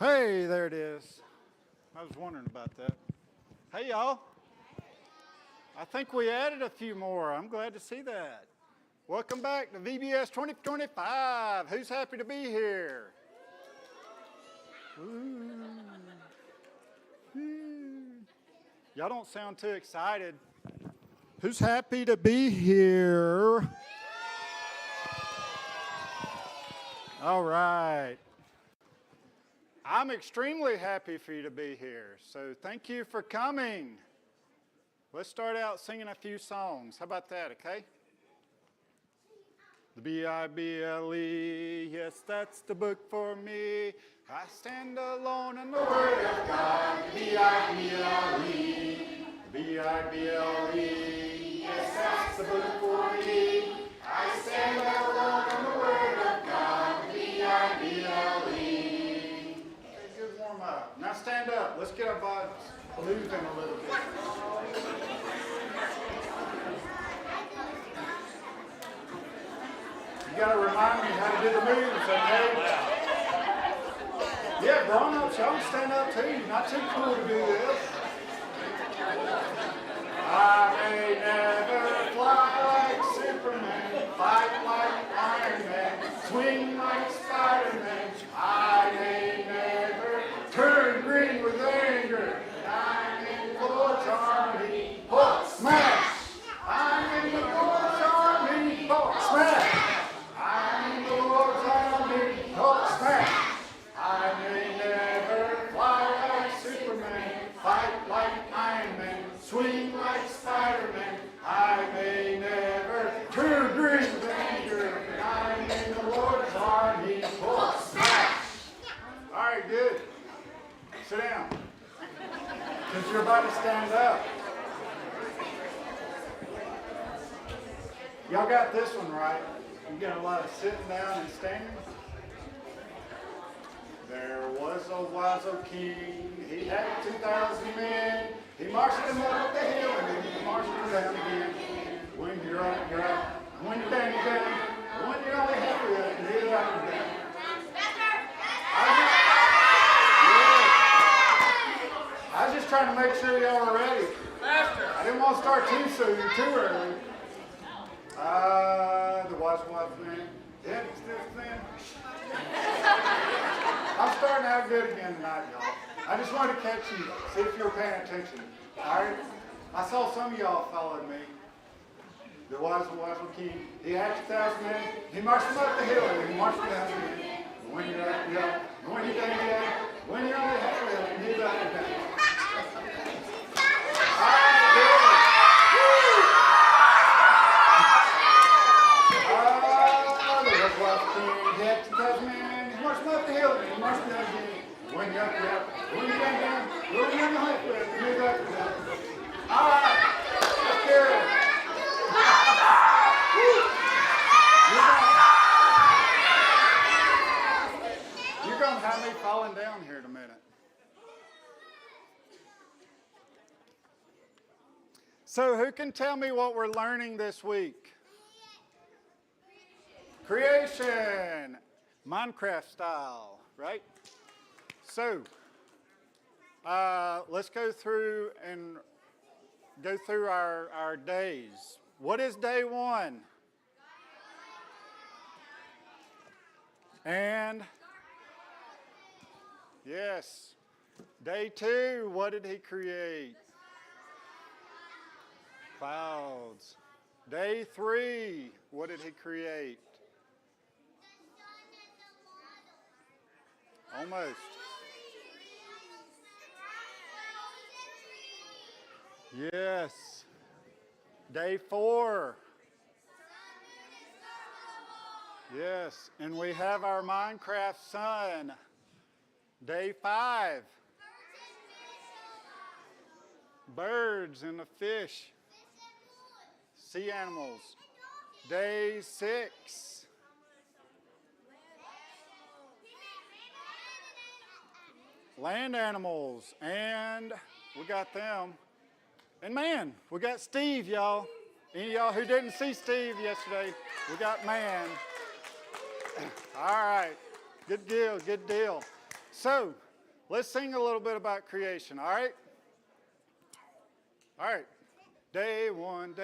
Hey, there it is. I was wondering about that. Hey, y'all. I think we added a few more. I'm glad to see that. Welcome back to VBS 2025. Who's happy to be here? Ooh. Y'all don't sound too excited. Who's happy to be here? All right. I'm extremely happy for you to be here, so thank you for coming. Let's start out singing a few songs. How about that, okay? The B-I-B-L-E, yes, that's the book for me. I stand alone in the Word of God. B-I-B-L-E, B-I-B-L-E, yes, that's the book for me. I stand alone in the Word of God. B-I-B-L-E. Good warm up. Now stand up. Let's get our bodies moving a little bit. You got to remind me how to do the moves, okay? Yeah, grown-ups, y'all can stand up too. Not too cool to do this. I may never fly like Superman, fight like Iron Man, swing like Spider-Man. I may never turn green with anger. I'm in the Lord's army. Hulk smash! I'm in the Lord's army. Hulk smash! I'm in the Lord's army. Hulk smash! I may never fly like Superman, fight like Iron Man, swing like Spider-Man. I may never turn green with anger. I'm in the Lord's army. Hulk smash! All right, good. Sit down. Since you're about to stand up. Y'all got this one right. You got a lot of sitting down and standing. There was a wise old king. He had 2,000 men. He marched them up the hill and then he marched them down again. When you're up, you're up. When you're down, you're down. When you're only halfway up, you're up and down. I was just trying to make sure y'all were ready. I didn't want to start too soon, too early. The wise man. Yeah, it's this thing. I'm starting out good again tonight, y'all. I just wanted to catch you, see if you were paying attention. All right? I saw some of y'all followed me. The wise king. He had 2,000 men. He marched them up the hill and he marched them down again. When you're up, you're up. When you're down, you're down. When you're only halfway up, you're up and down. When you're up, you're up. When you're down, down. When you're on the halfway, you're up and down. All right. Let's hear it. You're going to have me falling down here in a minute. So who can tell me what we're learning this week? Creation. Minecraft style, right? So, let's go through our days. What is day 1? And, yes. Day 2, what did he create? Clouds. Day 3, what did he create? Almost. Yes. Day 4. Yes. And we have our Minecraft sun. Day 5. Birds and the fish. Sea animals. Day 6. Land animals. And we got them. And man, we got Steve, y'all. Any of y'all who didn't see Steve yesterday, we got man. All right, good deal, good deal. So Let's sing a little bit about creation, all right? All right. Day one,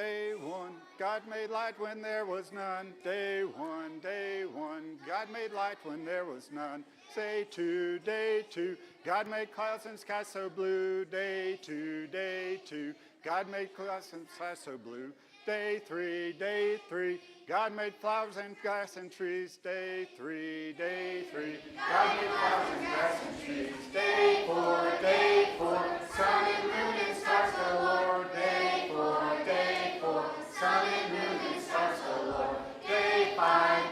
God made light when there was none. Day one, God made light when there was none. Day two, God made clouds and sky so blue. Day two, God made clouds and sky so blue. Day three, God made flowers and grass and trees. Day three, God made flowers and grass and trees. Day four, sun and moon and stars galore. Day four, sun and moon and stars galore. Day five,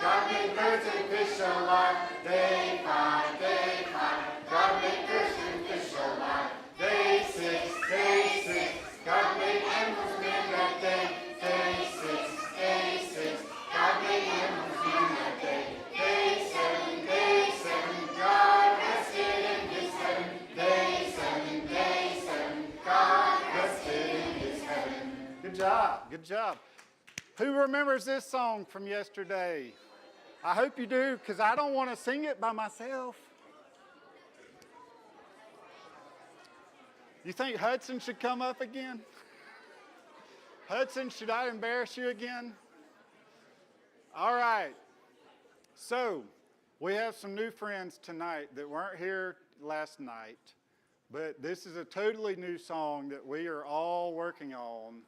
God made birds and fish alive. Day five, God made birds and fish alive. Day six, God made animals man that day. Day six, God made animals man that day. Day seven, God rested in his heaven. Day seven, God rested in his heaven. Good job. Who remembers this song from yesterday? I hope you do, because I don't want to sing it by myself. You think Hudson should come up again? Hudson, should I embarrass you again? All right. So, we have some new friends tonight that weren't here last night, but this is a totally new song that we are all working on.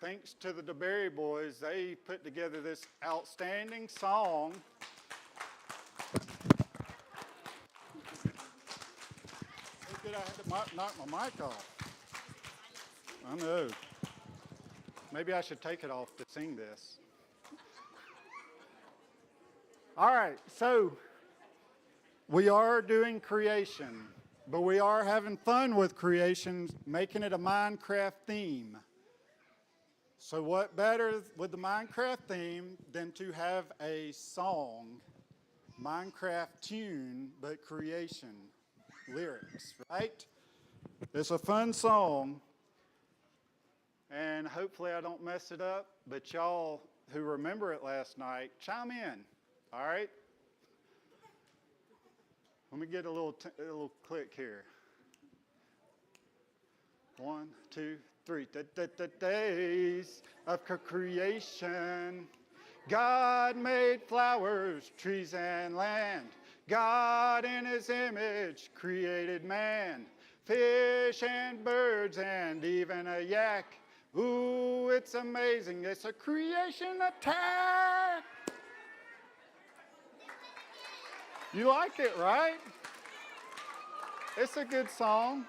Thanks to the DeBerry boys, they put together this outstanding song. Did I have to knock my mic off? I know. Maybe I should take it off to sing this. All right, so we are doing creation, but we are having fun with creation, making it a Minecraft theme. So what better with the Minecraft theme than to have a song, Minecraft tune, but creation lyrics, right? It's a fun song, and hopefully I don't mess it up, but y'all who remember it last night, chime in, all right? Let me get a little click here. 1, 2, 3. The days of creation. God made flowers, trees, and land. God in his image created man. Fish and birds and even a yak. Ooh, it's amazing. It's a creation attack. You like it, right? It's a good song.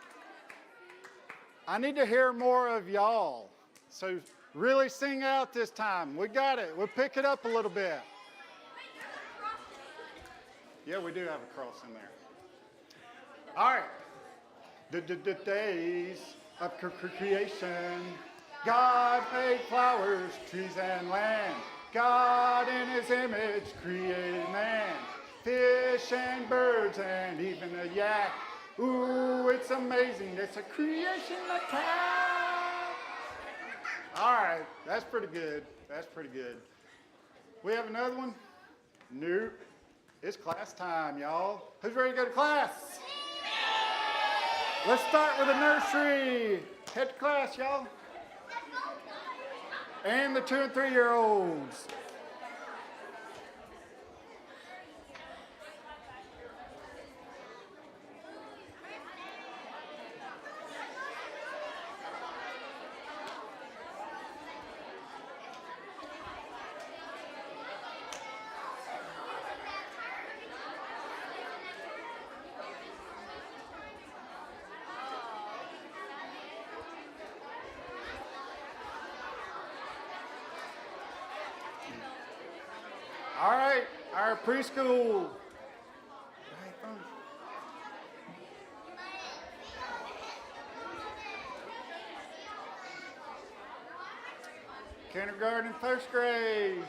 I need to hear more of y'all. So really sing out this time. We got it. We'll pick it up a little bit. Yeah, we do have a cross in there. All right. The days of creation. God made flowers, trees, and land. God in his image created man. Fish and birds and even a yak. Ooh, it's amazing. It's a creation attack. All right, that's pretty good. We have another one? Nope. It's class time, y'all. Who's ready to go to class? Let's start with the nursery. Head to class, y'all. And the 2 and 3-year-olds. All right, our preschool. Kindergarten, first grade.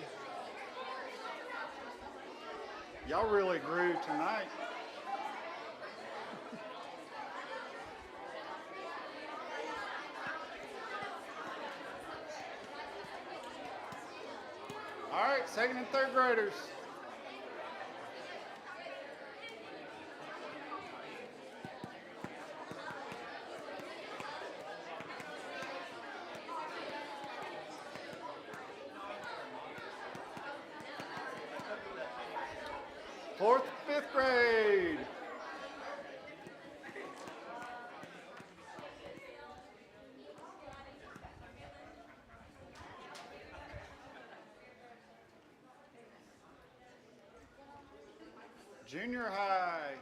Y'all really grew tonight. All right, second and third graders. 4th, 5th grade. Junior high.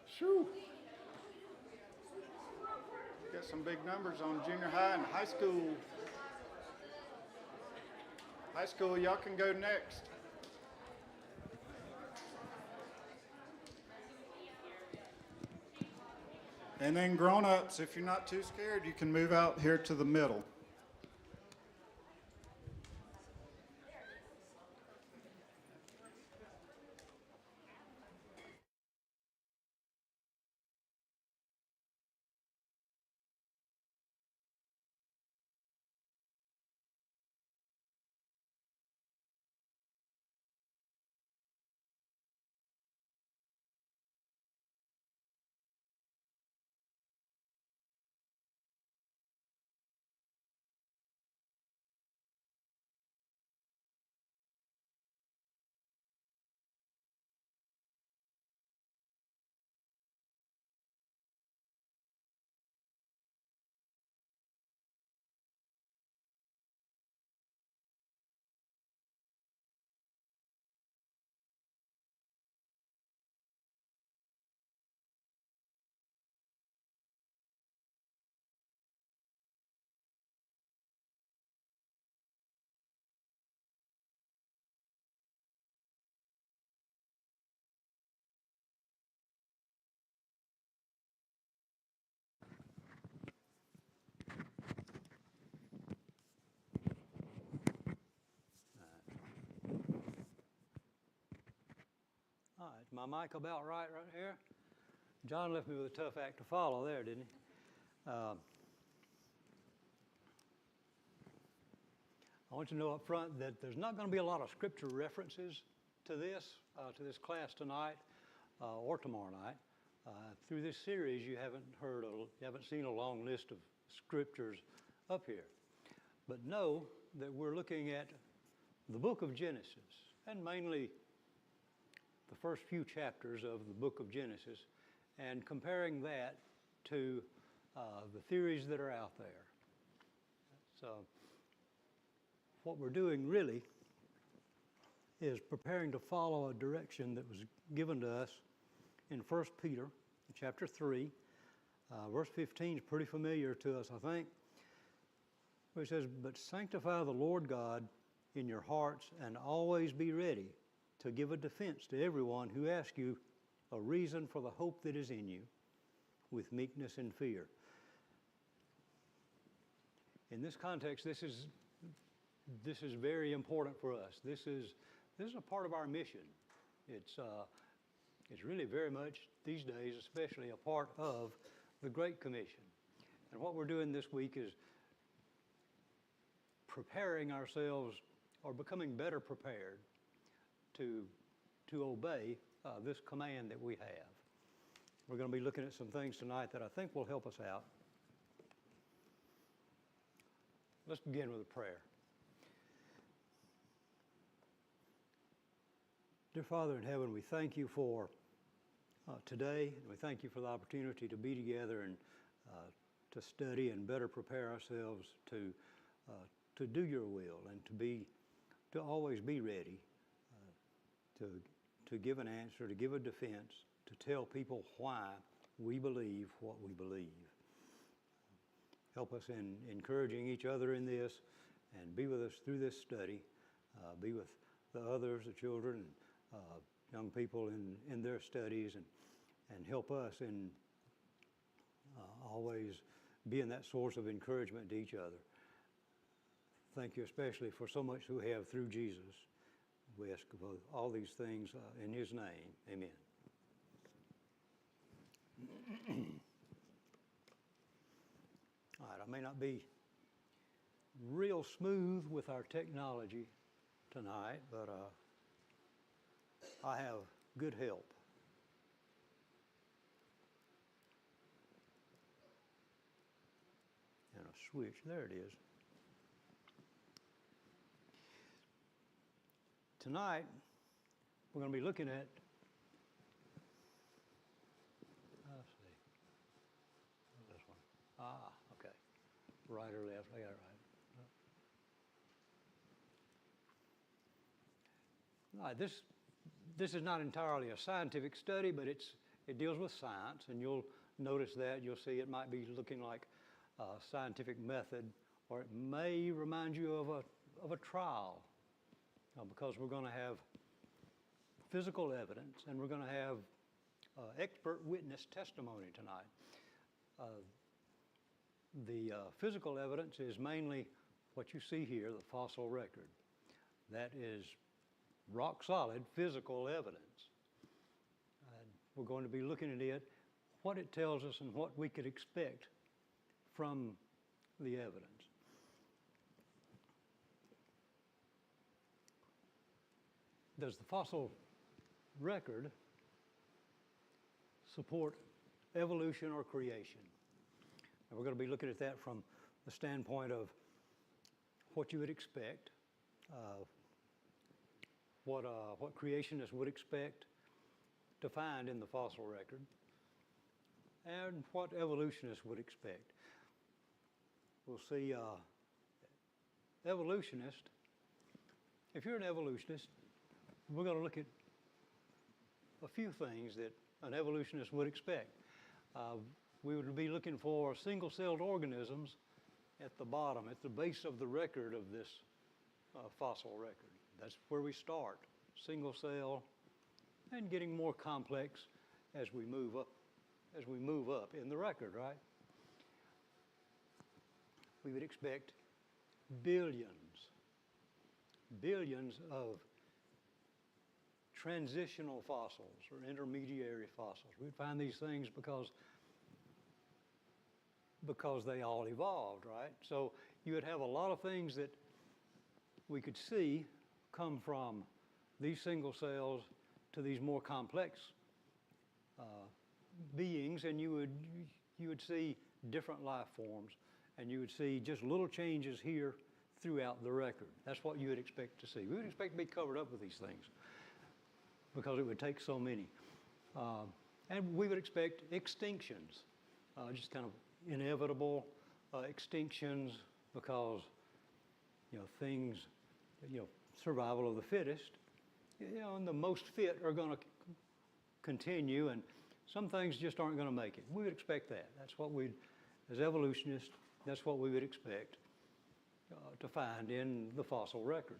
Shoo. Got some big numbers on junior high and high school. High school, y'all can go next. And then grown-ups, if you're not too scared, you can move out here to the middle. All right, is my mic about right here? John left me with a tough act to follow there, didn't he? I want you to know up front that there's not going to be a lot of scripture references to this class tonight or tomorrow night. Through this series, you haven't seen a long list of scriptures up here. But know that we're looking at the book of Genesis, and mainly the first few chapters of the book of Genesis, and comparing that to the theories that are out there. So what we're doing really is preparing to follow a direction that was given to us in 1 Peter chapter 3. Verse 15 is pretty familiar to us, I think, where it says, "But sanctify the Lord God in your hearts, and always be ready to give a defense to everyone who asks you a reason for the hope that is in you, with meekness and fear." In this context, this is very important for us. This is a part of our mission. It's really very much these days, especially a part of the Great Commission. And what we're doing this week is preparing ourselves, or becoming better prepared to obey this command that we have. We're going to be looking at some things tonight that I think will help us out. Let's begin with a prayer. Dear Father in heaven, we thank you for today, and we thank you for the opportunity to be together and to study and better prepare ourselves to do your will, and to always be ready to give an answer, to give a defense, to tell people why we believe what we believe. Help us in encouraging each other in this, and be with us through this study. Be with the others, the children, young people in their studies, and help us in always being that source of encouragement to each other. Thank you especially for so much we have through Jesus. We ask of all these things in his name. Amen. All right, I may not be real smooth with our technology tonight, but I have good help. And a switch, there it is. Tonight, we're going to be looking at, let's see, this one. Okay. Right or left? I got it right. All right, this is not entirely a scientific study, but it deals with science, and you'll notice that. You'll see it might be looking like a scientific method, or it may remind you of a trial, because we're going to have physical evidence, and we're going to have expert witness testimony tonight. The physical evidence is mainly what you see here, the fossil record. That is rock solid physical evidence. We're going to be looking at it, what it tells us and what we could expect from the evidence. Does the fossil record support evolution or creation? And we're going to be looking at that from the standpoint of what you would expect, what creationists would expect to find in the fossil record, and what evolutionists would expect. We'll see evolutionist. If you're an evolutionist, we're going to look at a few things that an evolutionist would expect. We would be looking for single-celled organisms at the bottom, at the base of the record of this fossil record. That's where we start, single cell, and getting more complex as we move up in the record, right? We would expect billions of transitional fossils or intermediary fossils. We'd find these things because they all evolved, right? So you would have a lot of things that we could see come from these single cells to these more complex beings, and you would see different life forms, and you would see just little changes here throughout the record. That's what you would expect to see. We would expect to be covered up with these things because it would take so many. And we would expect extinctions, just kind of inevitable extinctions because, things, survival of the fittest, and the most fit are going to continue, and some things just aren't going to make it. We would expect that. That's what as evolutionists, that's what we would expect to find in the fossil record.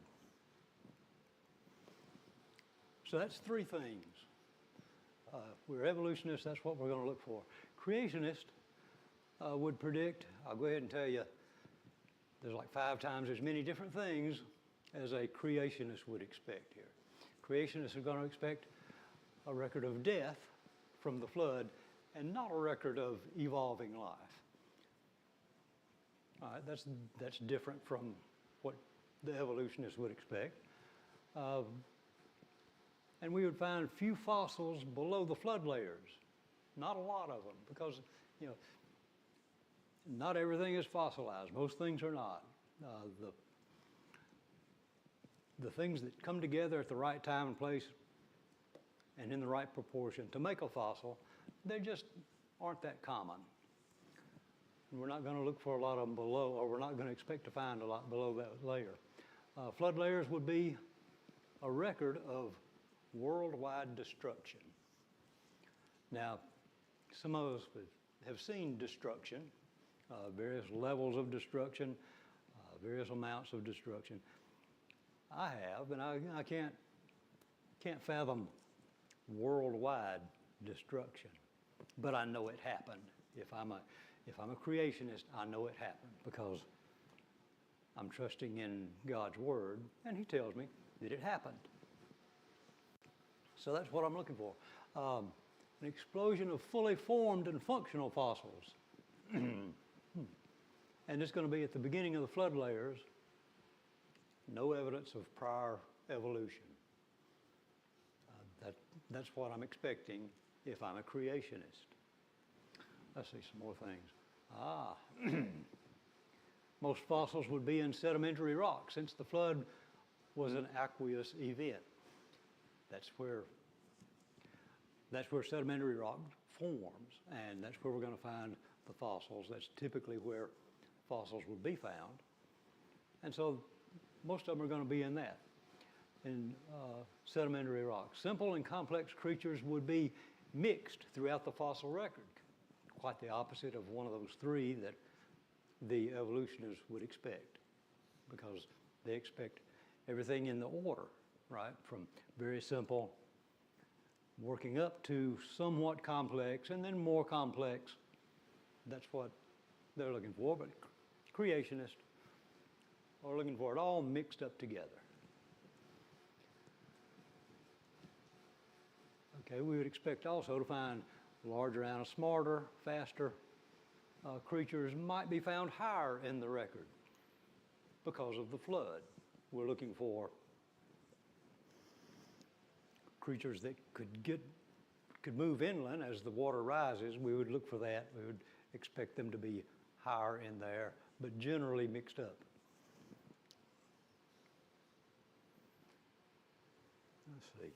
So that's three things. We're evolutionists, that's what we're going to look for. Creationists would predict, I'll go ahead and tell you, there's like 5 times as many different things as a creationist would expect here. Creationists are going to expect a record of death from the flood and not a record of evolving life. All right, that's different from what the evolutionists would expect. And we would find few fossils below the flood layers, not a lot of them, because not everything is fossilized. Most things are not. The things that come together at the right time and place and in the right proportion to make a fossil, they just aren't that common. And we're not going to look for a lot of them below, or we're not going to expect to find a lot below that layer. Flood layers would be a record of worldwide destruction. Now, some of us have seen destruction, various levels of destruction, various amounts of destruction. I have, and I can't fathom worldwide destruction, but I know it happened. If I'm a creationist, I know it happened because I'm trusting in God's word, and He tells me that it happened. So that's what I'm looking for. An explosion of fully formed and functional fossils. And it's going to be at the beginning of the flood layers. No evidence of prior evolution. That's what I'm expecting if I'm a creationist. Let's see some more things. Most fossils would be in sedimentary rock since the flood was an aqueous event. That's where sedimentary rock forms, and that's where we're going to find the fossils. That's typically where fossils would be found. And so most of them are going to be in that, in sedimentary rocks. Simple and complex creatures would be mixed throughout the fossil record, quite the opposite of one of those three that the evolutionists would expect, because they expect everything in the order, right? From very simple, working up to somewhat complex, and then more complex. That's what they're looking for, but creationists are looking for it all mixed up together. Okay, we would expect also to find larger and smarter, faster creatures might be found higher in the record because of the flood. We're looking for creatures that could move inland as the water rises. We would look for that. We would expect them to be higher in there, but generally mixed up. Let's see.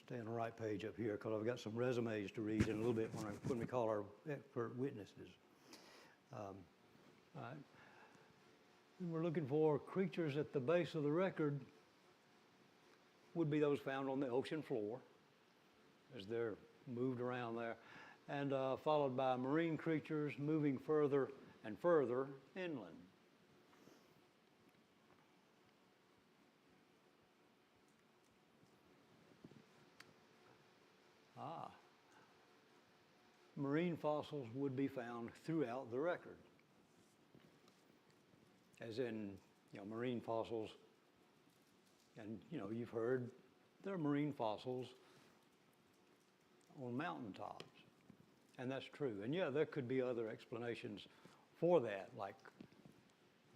Stay on the right page up here because I've got some resumes to read in a little bit when we call our expert witnesses. All right. And we're looking for creatures at the base of the record would be those found on the ocean floor as they're moved around there, and followed by marine creatures moving further and further inland. Marine fossils would be found throughout the record. As in, marine fossils, and you've heard there are marine fossils on mountaintops, and that's true. And yeah, there could be other explanations for that, like,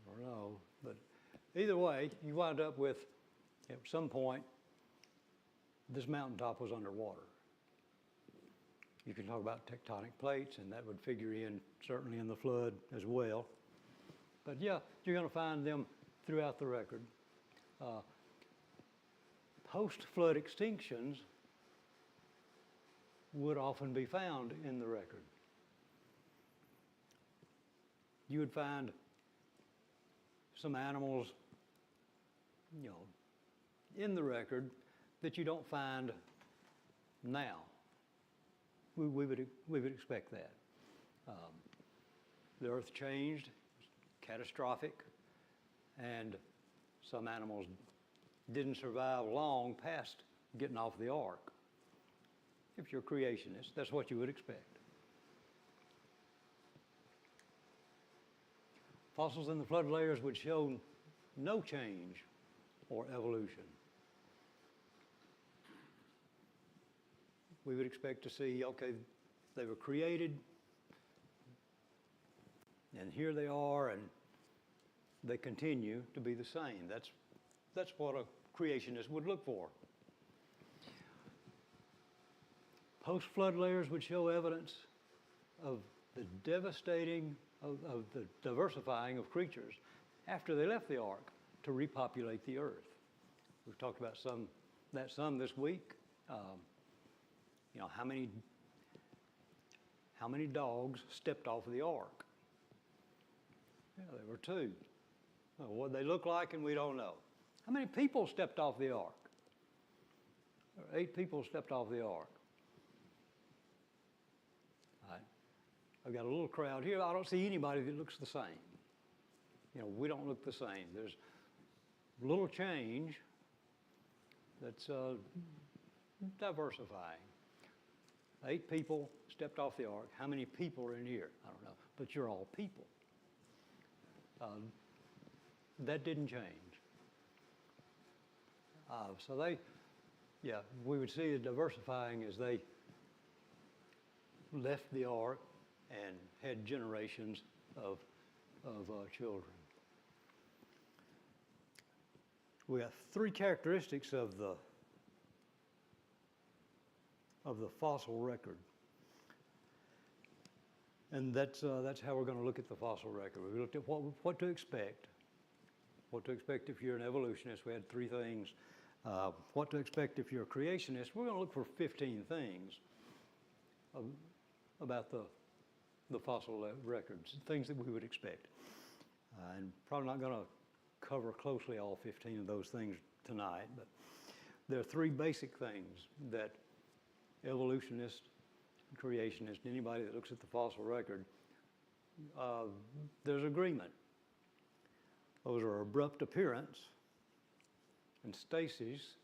I don't know, but either way, you wind up with, at some point, this mountaintop was underwater. You can talk about tectonic plates, and that would figure in certainly in the flood as well. But yeah, you're going to find them throughout the record. Post-flood extinctions would often be found in the record. You would find some animals, in the record that you don't find now. We would expect that. The earth changed, catastrophic, and some animals didn't survive long past getting off the ark. If you're a creationist, that's what you would expect. Fossils in the flood layers would show no change or evolution. We would expect to see, okay, they were created, and here they are, and they continue to be the same. That's what a creationist would look for. Post-flood layers would show evidence of the devastating, of the diversifying of creatures after they left the ark to repopulate the earth. We've talked about some this week. How many dogs stepped off of the ark? Yeah, there were 2. Well, what they look like, and we don't know. How many people stepped off the ark? 8 people stepped off the ark. All right. I've got a little crowd here. I don't see anybody that looks the same. We don't look the same. There's little change that's diversifying. 8 people stepped off the ark. How many people are in here? I don't know. But you're all people. That didn't change. So we would see it diversifying as they left the ark and had generations of children. We have 3 characteristics of the fossil record. And that's how we're going to look at the fossil record. We looked at what to expect, what to expect if you're an evolutionist. We had 3 things. What to expect if you're a creationist. We're going to look for 15 things about the fossil records, things that we would expect. And probably not going to cover closely all 15 of those things tonight, but there are 3 basic things that evolutionists, creationists, anybody that looks at the fossil record, there's agreement. Those are abrupt appearance and stasis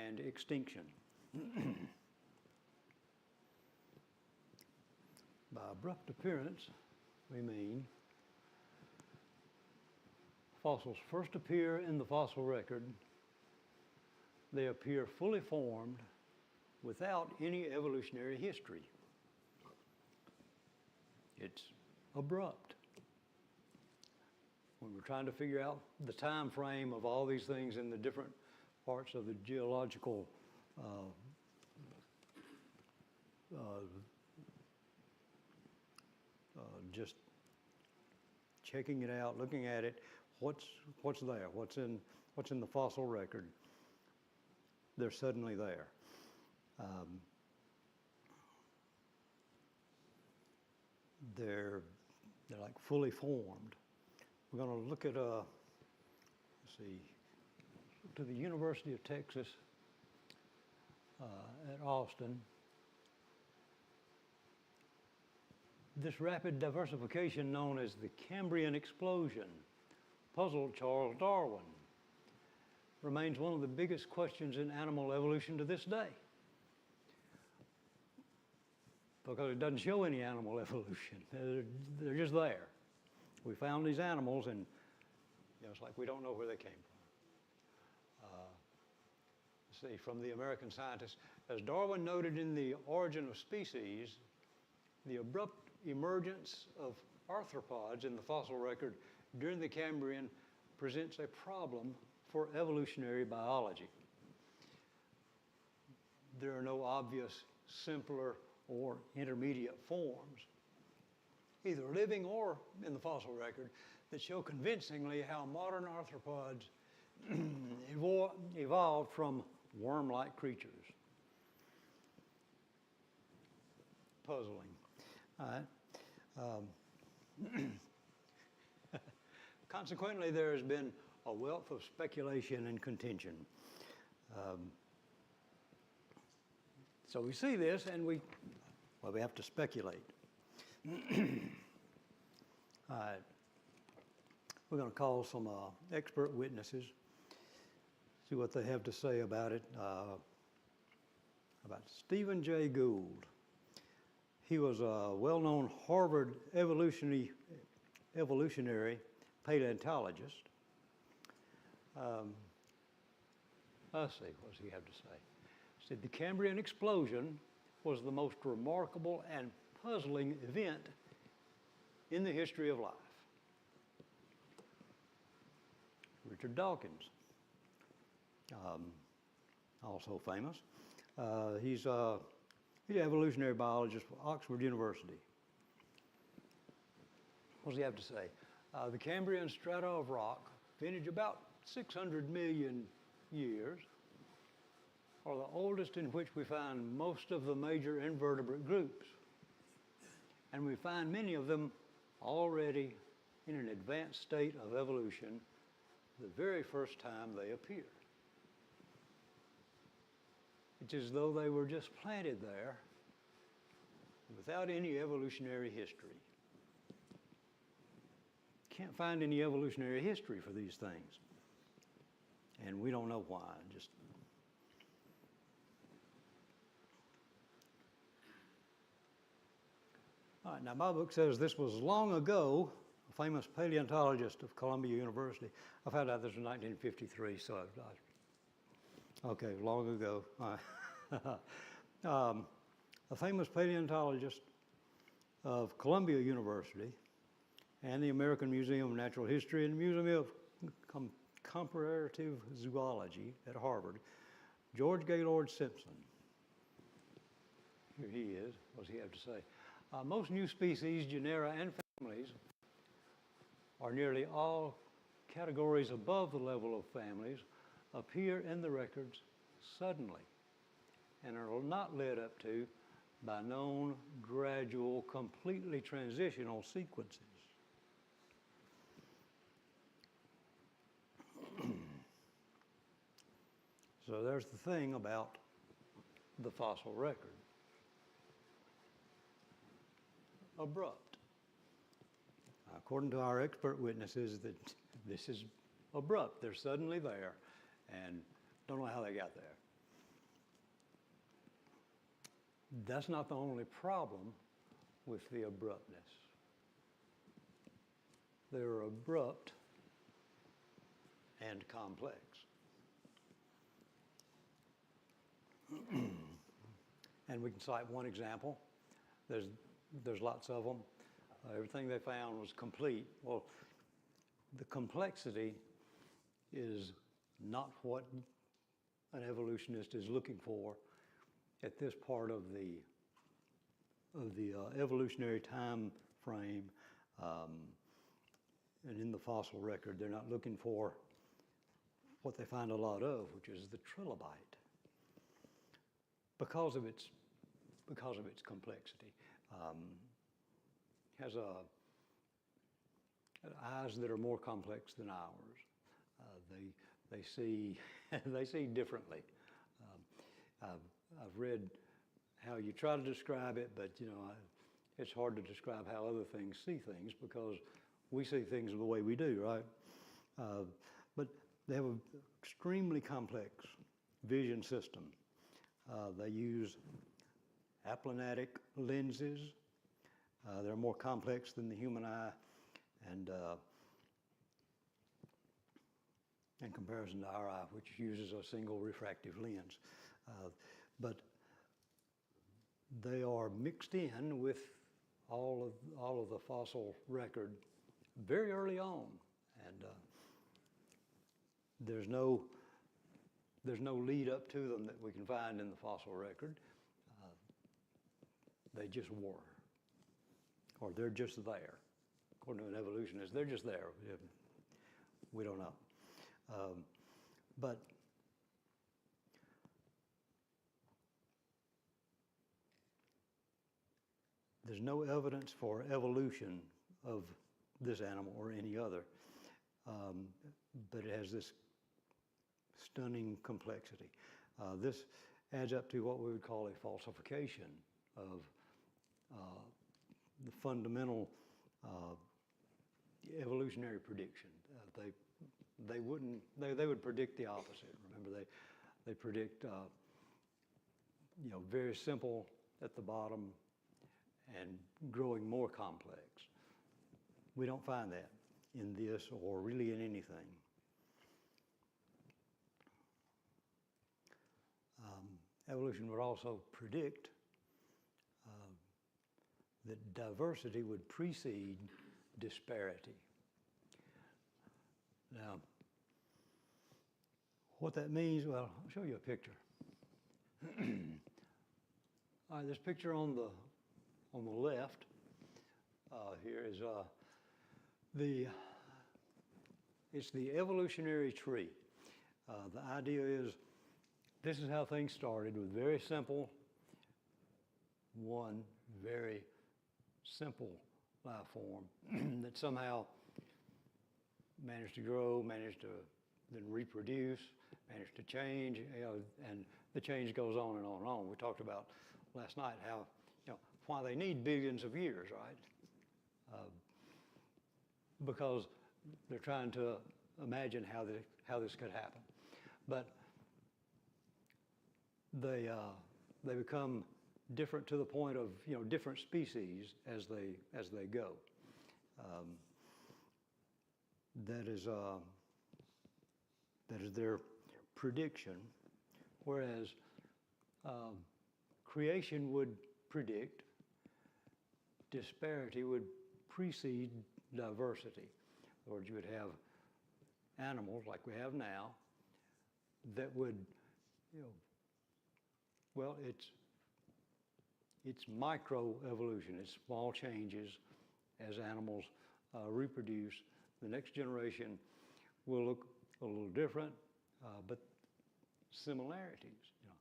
and extinction. By abrupt appearance, we mean fossils first appear in the fossil record. They appear fully formed without any evolutionary history. It's abrupt. When we're trying to figure out the time frame of all these things in the different parts of the geological just checking it out, looking at it, what's there, what's in the fossil record, they're suddenly there. They're like fully formed. We're going to look at let's see, to the University of Texas at Austin. This rapid diversification, known as the Cambrian explosion, puzzled Charles Darwin. Remains one of the biggest questions in animal evolution to this day, because it doesn't show any animal evolution. They're just there. We found these animals, and it's like we don't know where they came from. Let's see, from the American scientist, as Darwin noted in The Origin of Species, the abrupt emergence of arthropods in the fossil record during the Cambrian presents a problem for evolutionary biology. There are no obvious, simpler, or intermediate forms, either living or in the fossil record, that show convincingly how modern arthropods evolved from worm-like creatures. Puzzling. All right. Consequently, there has been a wealth of speculation and contention. So we see this, and we have to speculate. All right. We're going to call some expert witnesses, see what they have to say about it. About Stephen Jay Gould. He was a well-known Harvard evolutionary paleontologist. Let's see, what does he have to say? He said, the Cambrian explosion was the most remarkable and puzzling event in the history of life. Richard Dawkins, also famous. He's an evolutionary biologist from Oxford University. What does he have to say? The Cambrian strata of rock, vintage about 600 million years, are the oldest in which we find most of the major invertebrate groups. And we find many of them already in an advanced state of evolution the very first time they appeared. It's as though they were just planted there without any evolutionary history. Can't find any evolutionary history for these things. And we don't know why. Just all right, now my book says this was long ago. A famous paleontologist of Columbia University. I found out this was 1953, so okay, long ago. A famous paleontologist of Columbia University and the American Museum of Natural History and the Museum of Comparative Zoology at Harvard, George Gaylord Simpson. Here he is. What does he have to say? Most new species, genera, and families are nearly all categories above the level of families appear in the records suddenly and are not led up to by known, gradual, completely transitional sequences. So there's the thing about the fossil record. Abrupt. According to our expert witnesses, that this is abrupt. They're suddenly there and don't know how they got there. That's not the only problem with the abruptness. They're abrupt and complex. And we can cite one example. There's lots of them. Everything they found was complete. Well, the complexity is not what an evolutionist is looking for at this part of the evolutionary time frame. And in the fossil record, they're not looking for what they find a lot of, which is the trilobite, because of its complexity. Has eyes that are more complex than ours. They see they see differently. I've read how you try to describe it, but it's hard to describe how other things see things because we see things the way we do, right? But they have an extremely complex vision system. They use aplanatic lenses. They're more complex than the human eye, and in comparison to our eye, which uses a single refractive lens. But they are mixed in with all of the fossil record very early on, and there's no lead up to them that we can find in the fossil record. They just were, or they're just there. According to an evolutionist, they're just there. We don't know. But there's no evidence for evolution of this animal or any other, but it has this stunning complexity. This adds up to what we would call a falsification of the fundamental evolutionary prediction. They would predict the opposite. Remember, they predict very simple at the bottom and growing more complex. We don't find that in this or really in anything. Evolution would also predict that diversity would precede disparity. Now, what that means, well, I'll show you a picture. All right, this picture on the left here is it's the evolutionary tree. The idea is this is how things started with very simple, one very simple life form that somehow managed to grow, managed to then reproduce, managed to change, and the change goes on and on and on. We talked about last night how, why they need billions of years, right? Because they're trying to imagine how this could happen. But they become different to the point of different species as they go. That is their prediction, whereas creation would predict, disparity would precede diversity. In other words, you would have animals like we have now that would, well, it's microevolution. It's small changes as animals reproduce. The next generation will look a little different, but similarities. You know,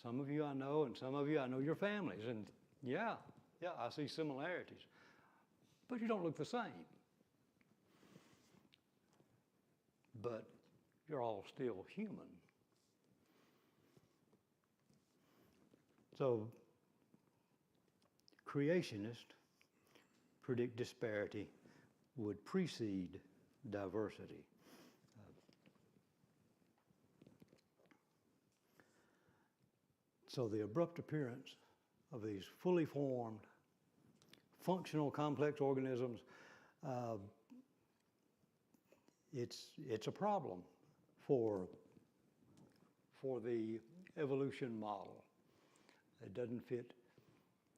some of you I know, and some of you I know your families, and yeah, I see similarities, but you don't look the same. But you're all still human. So, creationists predict disparity would precede diversity. So the abrupt appearance of these fully formed, functional, complex organisms, it's a problem for the evolution model. It doesn't fit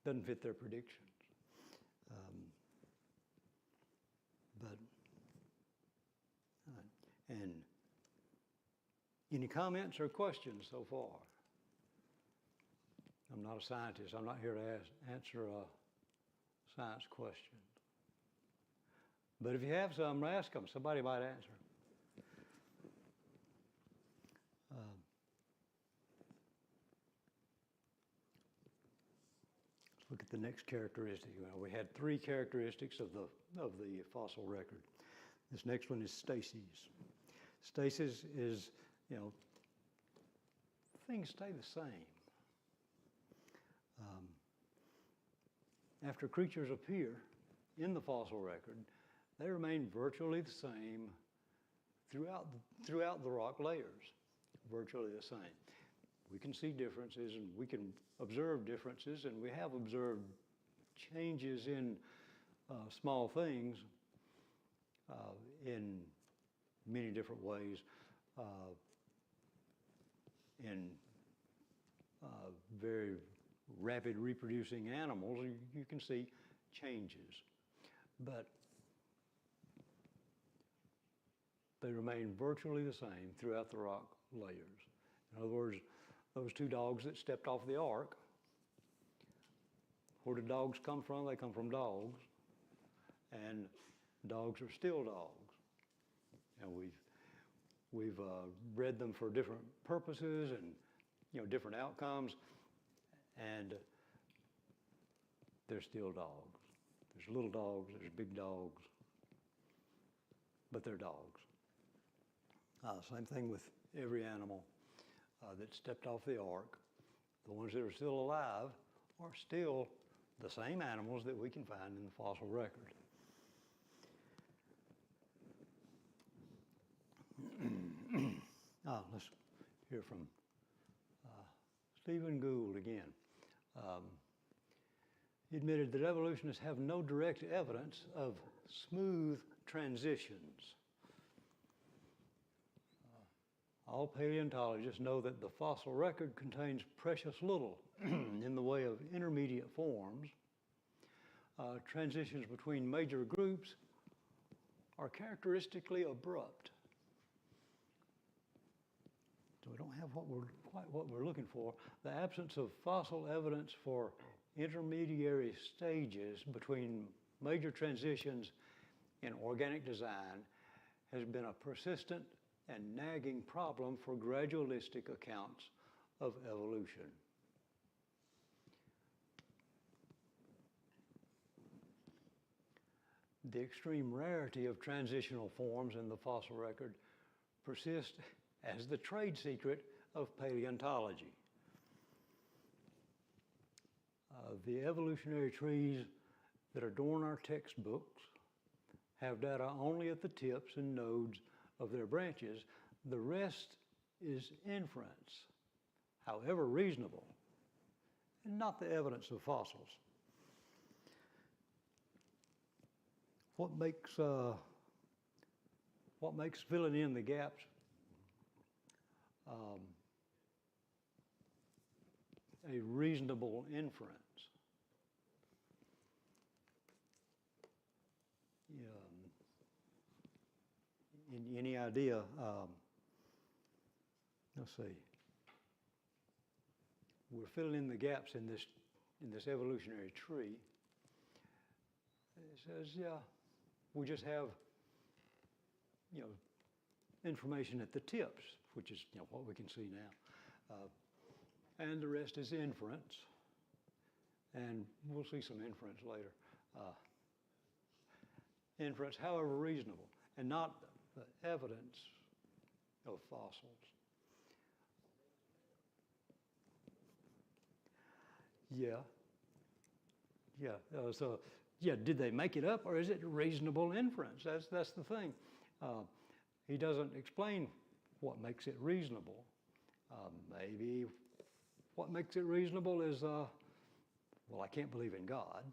their predictions. And any comments or questions so far? I'm not a scientist. I'm not here to answer a science question. But if you have some, ask them. Somebody might answer. Let's look at the next characteristic. Well, we had 3 characteristics of the fossil record. This next one is stasis. Stasis is, things stay the same. After creatures appear in the fossil record, they remain virtually the same throughout the rock layers, virtually the same. We can see differences and we can observe differences, and we have observed changes in small things in many different ways in very rapid reproducing animals. You can see changes, but they remain virtually the same throughout the rock layers. In other words, those 2 dogs that stepped off the ark, where did dogs come from? They come from dogs, and dogs are still dogs. And we've bred them for different purposes and different outcomes, and they're still dogs. There's little dogs, there's big dogs, but they're dogs. Same thing with every animal that stepped off the ark. The ones that are still alive are still the same animals that we can find in the fossil record. Let's hear from Stephen Gould again. He admitted that evolutionists have no direct evidence of smooth transitions. All paleontologists know that the fossil record contains precious little in the way of intermediate forms. Transitions between major groups are characteristically abrupt. So we don't have quite what we're looking for. The absence of fossil evidence for intermediary stages between major transitions in organic design has been a persistent and nagging problem for gradualistic accounts of evolution. The extreme rarity of transitional forms in the fossil record persists as the trade secret of paleontology. The evolutionary trees that adorn our textbooks have data only at the tips and nodes of their branches. The rest is inference, however reasonable, and not the evidence of fossils. What makes filling in the gaps a reasonable inference? Any idea? Let's see. We're filling in the gaps in this evolutionary tree. It says, yeah, we just have, information at the tips, which is what we can see now. And the rest is inference. And we'll see some inference later. Inference, however reasonable, and not the evidence of fossils. Yeah. Did they make it up, or is it reasonable inference? That's the thing. He doesn't explain what makes it reasonable. Maybe what makes it reasonable is, well, I can't believe in God,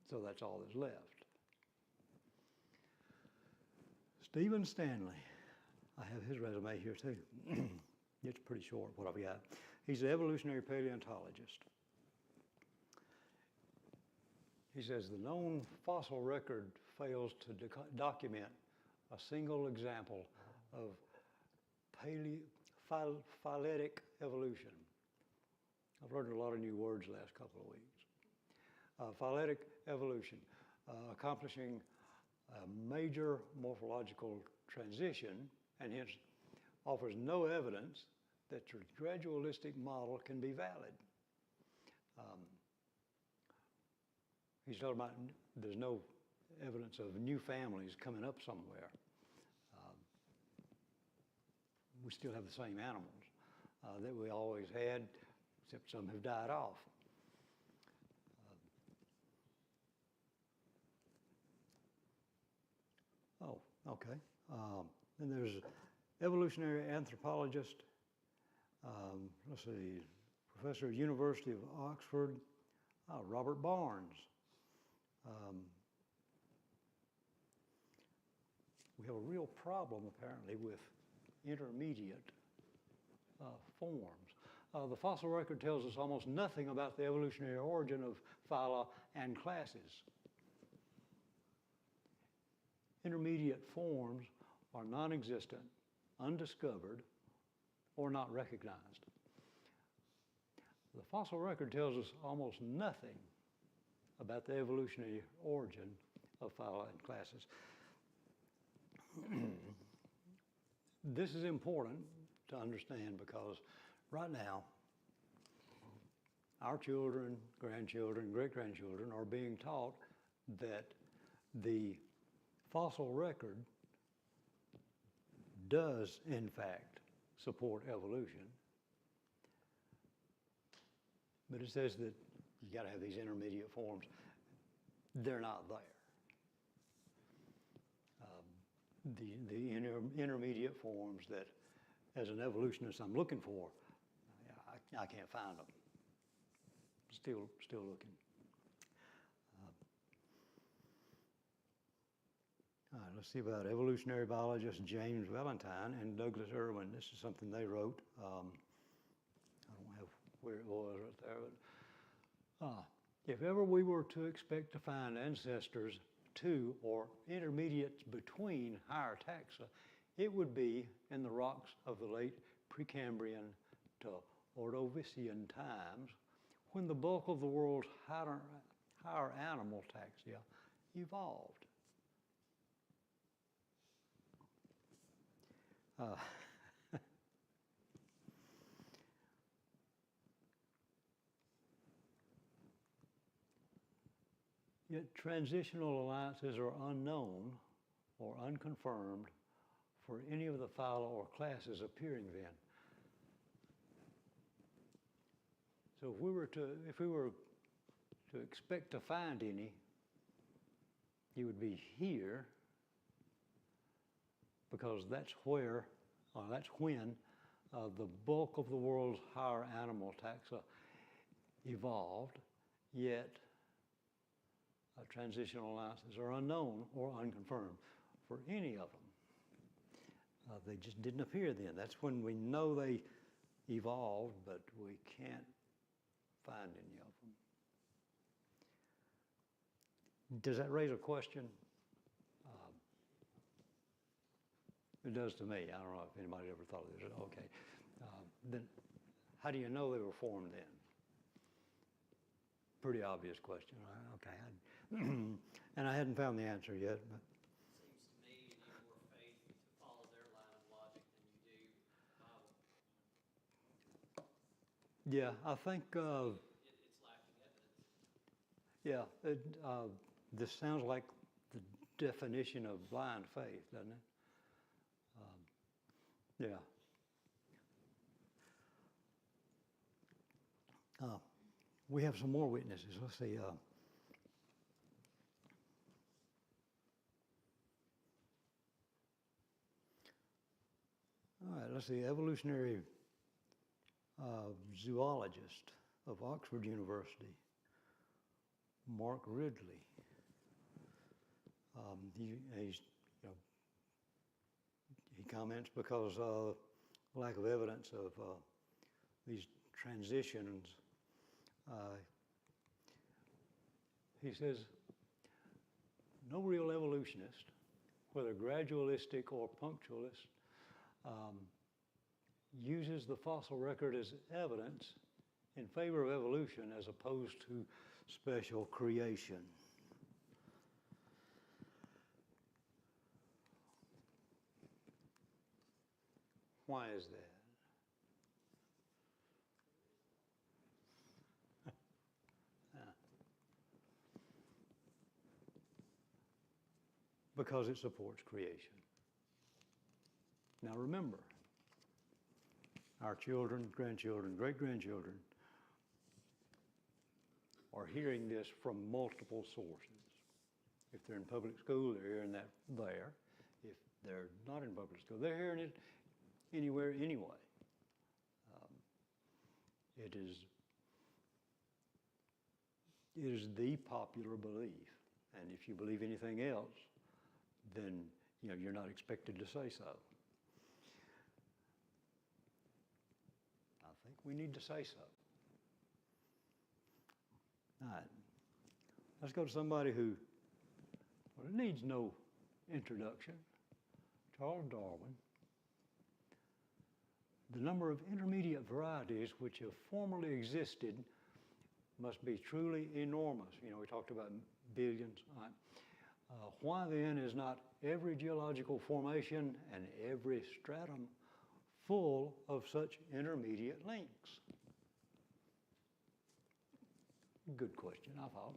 so that's all that's left. Stephen Stanley, I have his resume here too. It's pretty short, what I've got. He's an evolutionary paleontologist. He says the known fossil record fails to document a single example of phyletic evolution. I've learned a lot of new words the last couple of weeks. Phyletic evolution, accomplishing a major morphological transition, and hence offers no evidence that the gradualistic model can be valid. He's talking about there's no evidence of new families coming up somewhere. We still have the same animals that we always had, except some have died off. Okay. Then there's evolutionary anthropologist, let's see, professor at University of Oxford, Robert Barnes. We have a real problem, apparently, with intermediate forms. The fossil record tells us almost nothing about the evolutionary origin of phyla and classes. Intermediate forms are non-existent, undiscovered, or not recognized. The fossil record tells us almost nothing about the evolutionary origin of phyla and classes. This is important to understand because right now, our children, grandchildren, great-grandchildren are being taught that the fossil record does, in fact, support evolution. But it says that you got to have these intermediate forms. They're not there. The intermediate forms that, as an evolutionist, I'm looking for, I can't find them. Still looking. All right, let's see about evolutionary biologist James Valentine and Douglas Irwin. This is something they wrote. I don't have where it was right there, but if ever we were to expect to find ancestors to or intermediates between higher taxa, it would be in the rocks of the late Precambrian to Ordovician times, when the bulk of the world's higher animal taxa evolved. Yet transitional alliances are unknown or unconfirmed for any of the phyla or classes appearing then. So if we were to expect to find any, it would be here, because that's where, or that's when, the bulk of the world's higher animal taxa evolved, yet transitional alliances are unknown or unconfirmed for any of them. They just didn't appear then. That's when we know they evolved, but we can't find any of them. Does that raise a question? It does to me. I don't know if anybody ever thought of this. Okay. Then how do you know they were formed then? Pretty obvious question. Okay. And I hadn't found the answer yet. But. Seems to me any more faith Yeah, I think, It's lacking evidence. yeah, this sounds like the definition of blind faith, doesn't it? Yeah. We have some more witnesses. Let's see. All right, let's see. Evolutionary zoologist of Oxford University, Mark Ridley. He's, you know, he comments because lack of evidence of these transitions. He says, no real evolutionist, whether gradualistic or punctualist, uses the fossil record as evidence in favor of evolution as opposed to special creation. Why is that? Because it supports creation. Now remember, our children, grandchildren, great-grandchildren are hearing this from multiple sources. If they're in public school, they're hearing that there. If they're not in public school, they're hearing it anywhere anyway. It is the popular belief. And if you believe anything else, then you're not expected to say so. I think we need to say so. All right. Let's go to somebody who needs no introduction. Charles Darwin. The number of intermediate varieties which have formerly existed must be truly enormous. We talked about billions. Right? Why then is not every geological formation and every stratum full of such intermediate links? Good question, I thought.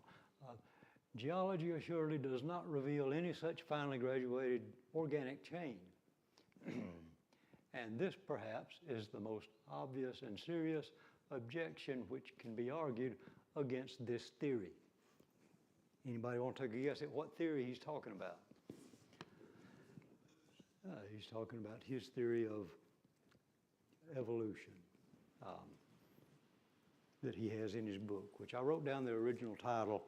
Geology assuredly does not reveal any such finely graduated organic chain. And this, perhaps, is the most obvious and serious objection which can be argued against this theory. Anybody want to take a guess at what theory he's talking about? He's talking about his theory of evolution that he has in his book, which I wrote down the original title.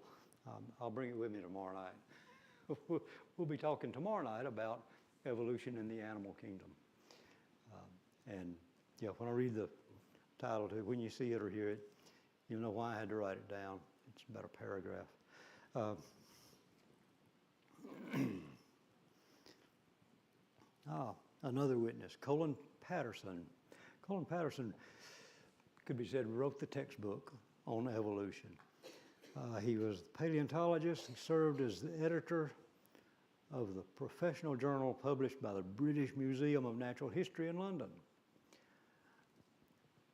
I'll bring it with me tomorrow night. We'll be talking tomorrow night about evolution in the animal kingdom. And when I read the title, too, when you see it or hear it, you'll know why I had to write it down. It's about a paragraph. Another witness, Colin Patterson. Colin Patterson, could be said, wrote the textbook on evolution. He was a paleontologist. He served as the editor of the professional journal published by the British Museum of Natural History in London.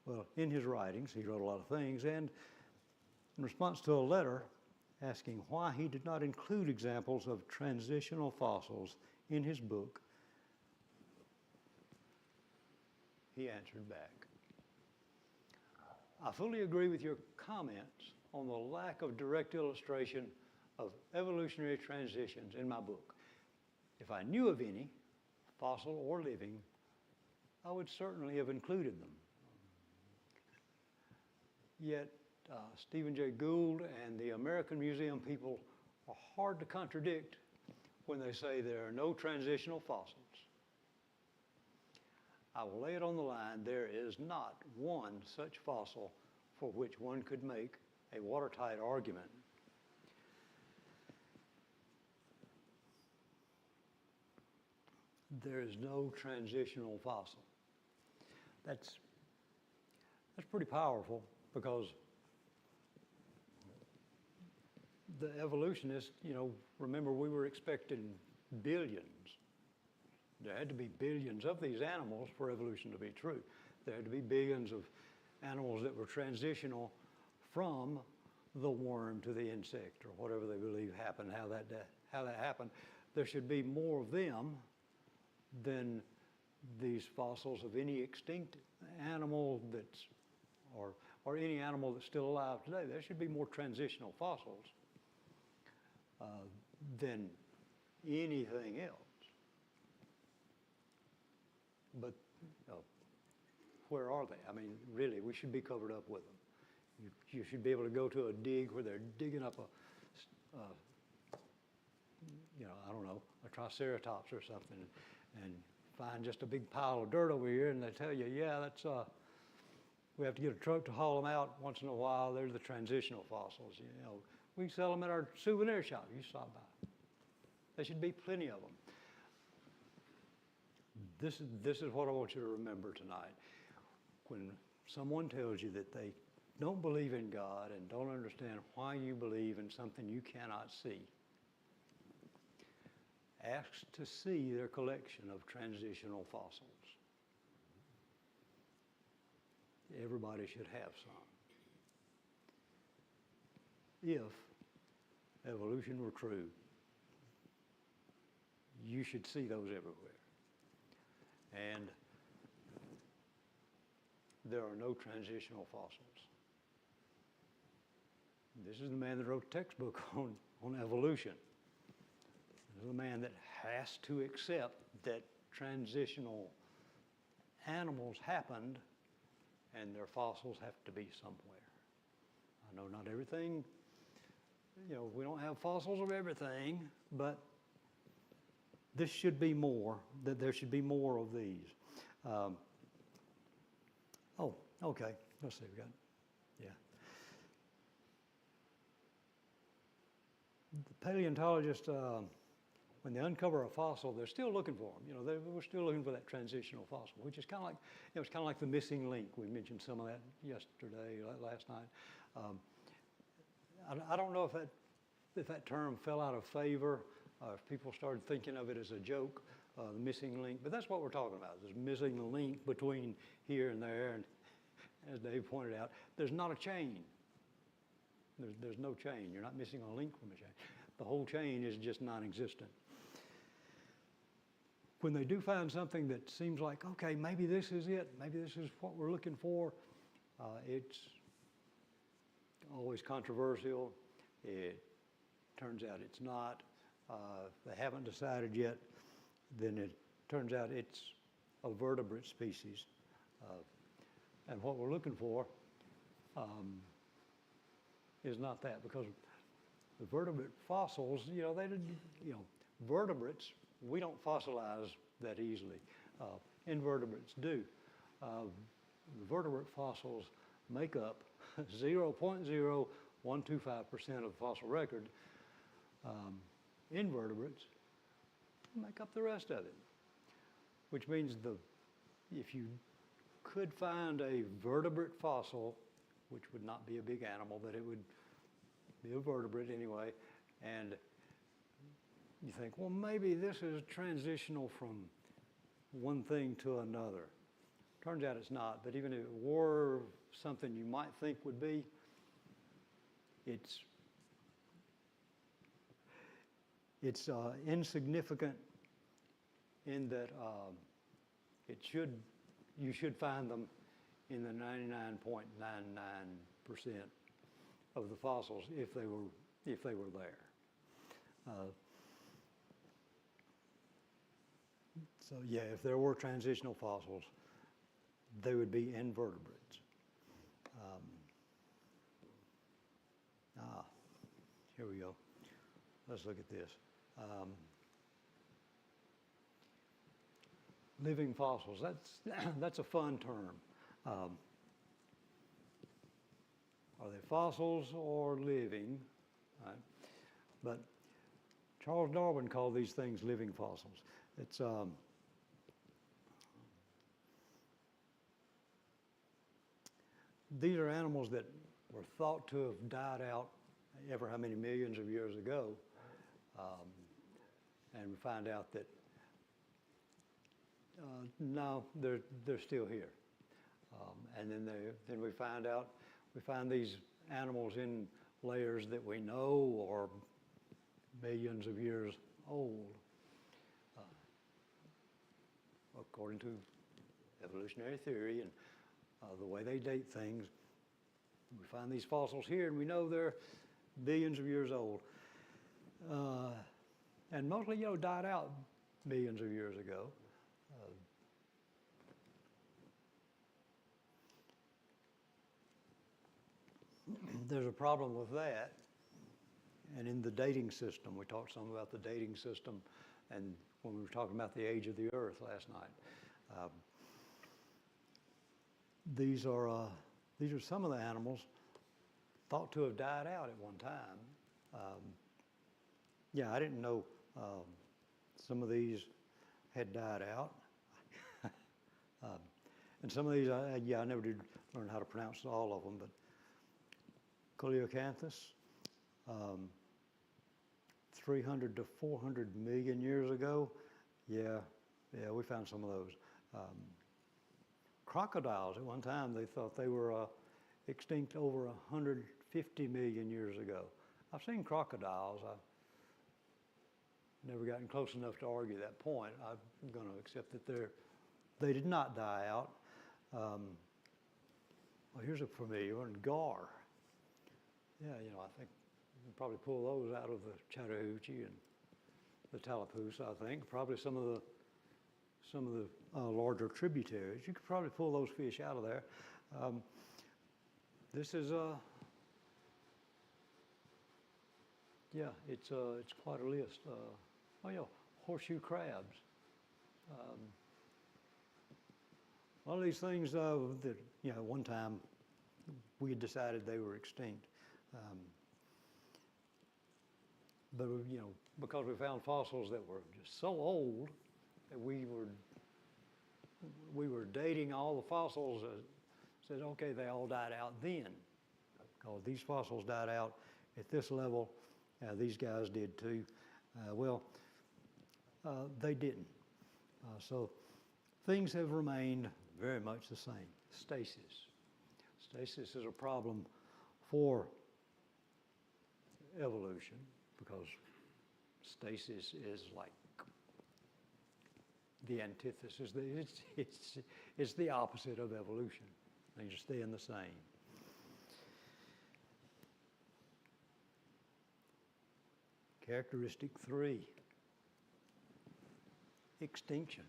Well, in his writings, he wrote a lot of things, and in response to a letter asking why he did not include examples of transitional fossils in his book, he answered back, I fully agree with your comments on the lack of direct illustration of evolutionary transitions in my book. If I knew of any, fossil or living, I would certainly have included them. Yet, Stephen Jay Gould and the American Museum people are hard to contradict when they say there are no transitional fossils. I will lay it on the line, there is not one such fossil for which one could make a watertight argument. There is no transitional fossil. That's pretty powerful, because the evolutionists, remember, we were expecting billions. There had to be billions of these animals for evolution to be true. There had to be billions of animals that were transitional from the worm to the insect or whatever they believe happened, how that happened. There should be more of them than these fossils of any extinct animal that's, or any animal that's still alive today. There should be more transitional fossils than anything else. But where are they? I mean, really, we should be covered up with them. You should be able to go to a dig where they're digging up I don't know, a triceratops or something, and find just a big pile of dirt over here, and they tell you, yeah, that's we have to get a truck to haul them out once in a while. They're the transitional fossils. We can sell them at our souvenir shop. You stop by. There should be plenty of them. This is what I want you to remember tonight. When someone tells you that they don't believe in God and don't understand why you believe in something you cannot see, ask to see their collection of transitional fossils. Everybody should have some. If evolution were true, you should see those everywhere. And there are no transitional fossils. This is the man that wrote a textbook on evolution. This is a man that has to accept that transitional animals happened and their fossils have to be somewhere. I know not everything, we don't have fossils of everything, but this should be more, that there should be more of these. Okay, let's see, we got, yeah. The paleontologists, when they uncover a fossil, they're still looking for them. We're still looking for that transitional fossil, which is kind of like, it's kind of like the missing link. We mentioned some of that yesterday, last night. I don't know if that term fell out of favor, if people started thinking of it as a joke, the missing link, but that's what we're talking about, is missing the link between here and there, and as Dave pointed out, there's not a chain. There's no chain. You're not missing a link from a chain. The whole chain is just non-existent. When they do find something that seems like, okay, maybe this is it, maybe this is what we're looking for, it's always controversial. It turns out it's not. If they haven't decided yet, then it turns out it's a vertebrate species. And what we're looking for is not that, because the vertebrate fossils, vertebrates, we don't fossilize that easily. Invertebrates do. The vertebrate fossils make up 0.0125% of the fossil record. Invertebrates make up the rest of it, which means if you could find a vertebrate fossil, which would not be a big animal, but it would be a vertebrate anyway, and you think, well, maybe this is transitional from one thing to another. Turns out it's not, but even if it were something you might think would be, it's insignificant in that you should find them in the 99.99% of the fossils if they were there. So yeah, if there were transitional fossils, they would be invertebrates. Here we go. Let's look at this. Living fossils, that's a fun term. Are they fossils or living? Right? But Charles Darwin called these things living fossils. It's these are animals that were thought to have died out ever how many millions of years ago, and we find out that no, they're still here. And then we find these animals in layers that we know are millions of years old, according to evolutionary theory and the way they date things. We find these fossils here, and we know they're billions of years old, and mostly, died out millions of years ago. There's a problem with that, and in the dating system, we talked some about the dating system, and when we were talking about the age of the Earth last night. These are some of the animals thought to have died out at one time. Yeah, I didn't know some of these had died out. And some of these, I never did learn how to pronounce all of them, but Coelacanthus, 300 to 400 million years ago. Yeah, we found some of those. Crocodiles, at one time, they thought they were extinct over 150 million years ago. I've seen crocodiles. I've never gotten close enough to argue that point. I'm going to accept that they did not die out. Well, here's a familiar one, gar. Yeah, I think you can probably pull those out of the Chattahoochee and the Tallapoosa, I think. Probably some of the larger tributaries. You could probably pull those fish out of there. This is it's quite a list. Horseshoe crabs. A lot of these things that one time we had decided they were extinct. But because we found fossils that were just so old that we were dating all the fossils, said, okay, they all died out then. Because these fossils died out at this level, these guys did too. They didn't. So things have remained very much the same. Stasis. Stasis is a problem for evolution because stasis is like the antithesis. It's the opposite of evolution. Things are staying the same. Characteristic 3, extinction.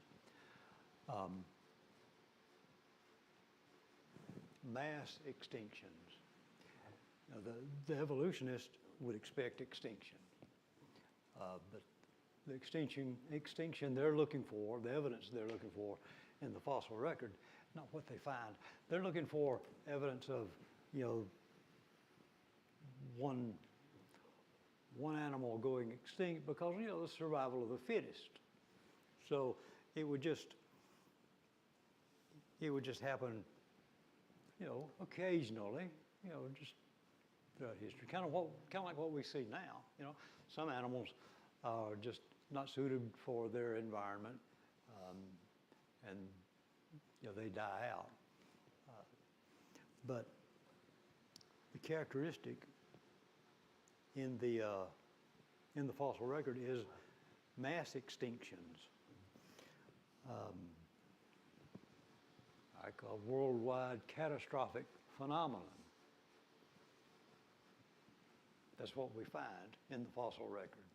Mass extinctions. Now, the evolutionist would expect extinction, but the extinction they're looking for, the evidence they're looking for in the fossil record, not what they find. They're looking for evidence of, one animal going extinct because, the survival of the fittest. So it would just happen, occasionally, just throughout history. Kind of like what we see now. Some animals are just not suited for their environment, and they die out. But the characteristic in the fossil record is mass extinctions. Like a worldwide catastrophic phenomenon. That's what we find in the fossil record.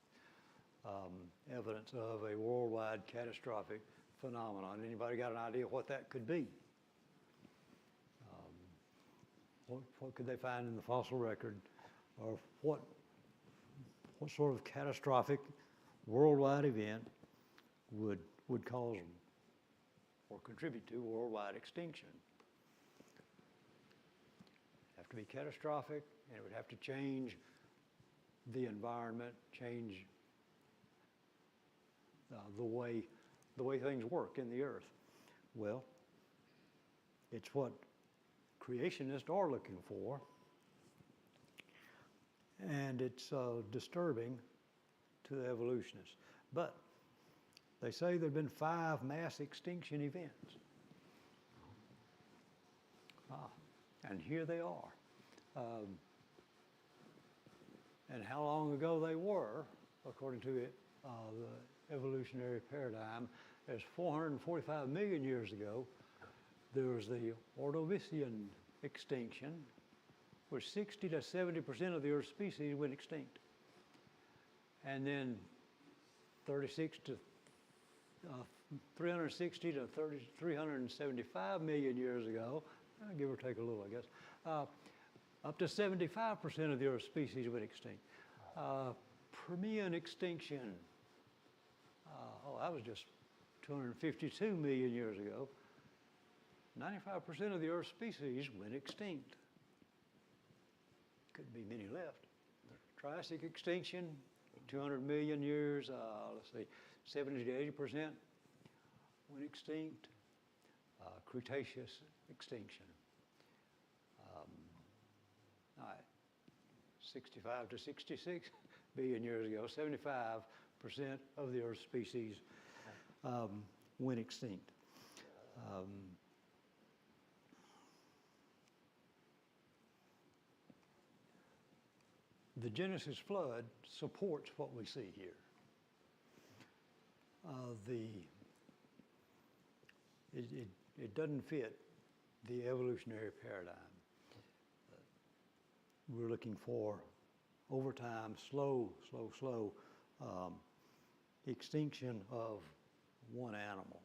Evidence of a worldwide catastrophic phenomenon. Anybody got an idea what that could be? What could they find in the fossil record? Or what sort of catastrophic worldwide event would cause or contribute to worldwide extinction? It'd have to be catastrophic, and it would have to change the environment, change the way things work in the earth. Well, it's what creationists are looking for, and it's disturbing to the evolutionists. But they say there have been 5 mass extinction events. And here they are. And how long ago they were, according to it, the evolutionary paradigm, is 445 million years ago. There was the Ordovician extinction, where 60 to 70% of the Earth's species went extinct. And then 360 to 375 million years ago, give or take a little, I guess, up to 75% of the Earth's species went extinct. Permian extinction, that was just 252 million years ago. 95% of the Earth's species went extinct. Couldn't be many left. Triassic extinction, 200 million years, let's see, 70 to 80% went extinct. Cretaceous extinction. All right, 65 to 66 billion years ago, 75% of the Earth's species went extinct. The Genesis flood supports what we see here. It doesn't fit the evolutionary paradigm. We're looking for, over time, slow extinction of one animal.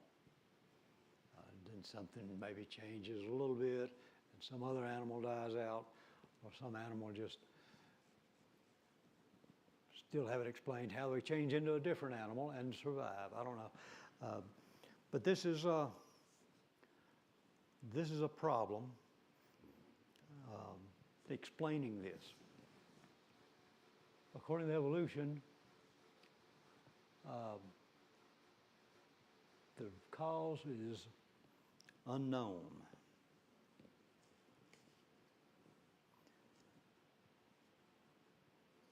Then something maybe changes a little bit, and some other animal dies out, or some animal just still haven't explained how they change into a different animal and survive. I don't know. But this is a problem explaining this. According to evolution, the cause is unknown.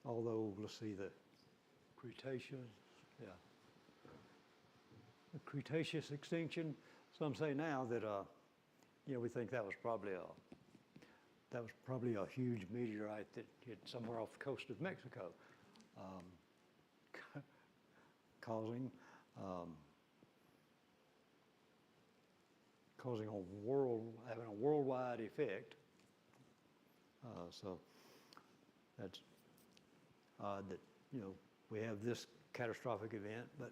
Although, let's see, the Cretaceous, the Cretaceous extinction, some say now that, we think that was probably a huge meteorite that hit somewhere off the coast of Mexico, causing having a worldwide effect. So that's odd that, we have this catastrophic event, but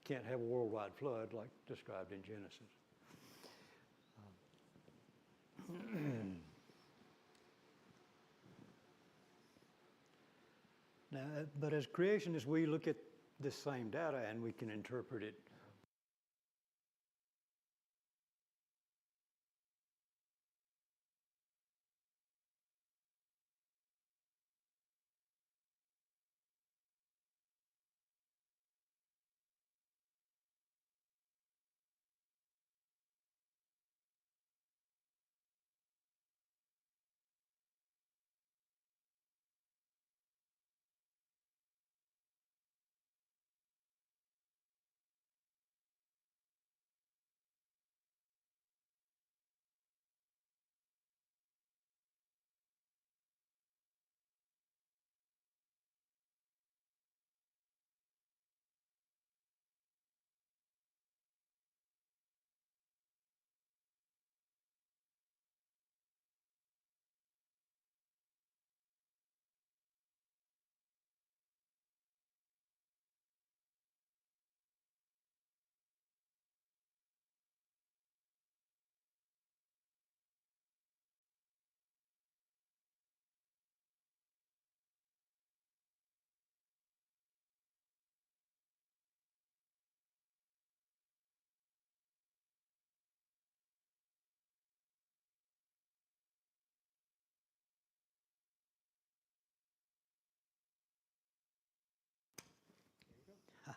can't have a worldwide flood like described in Genesis. Now, but as creationists, we look at this same data and we can interpret it.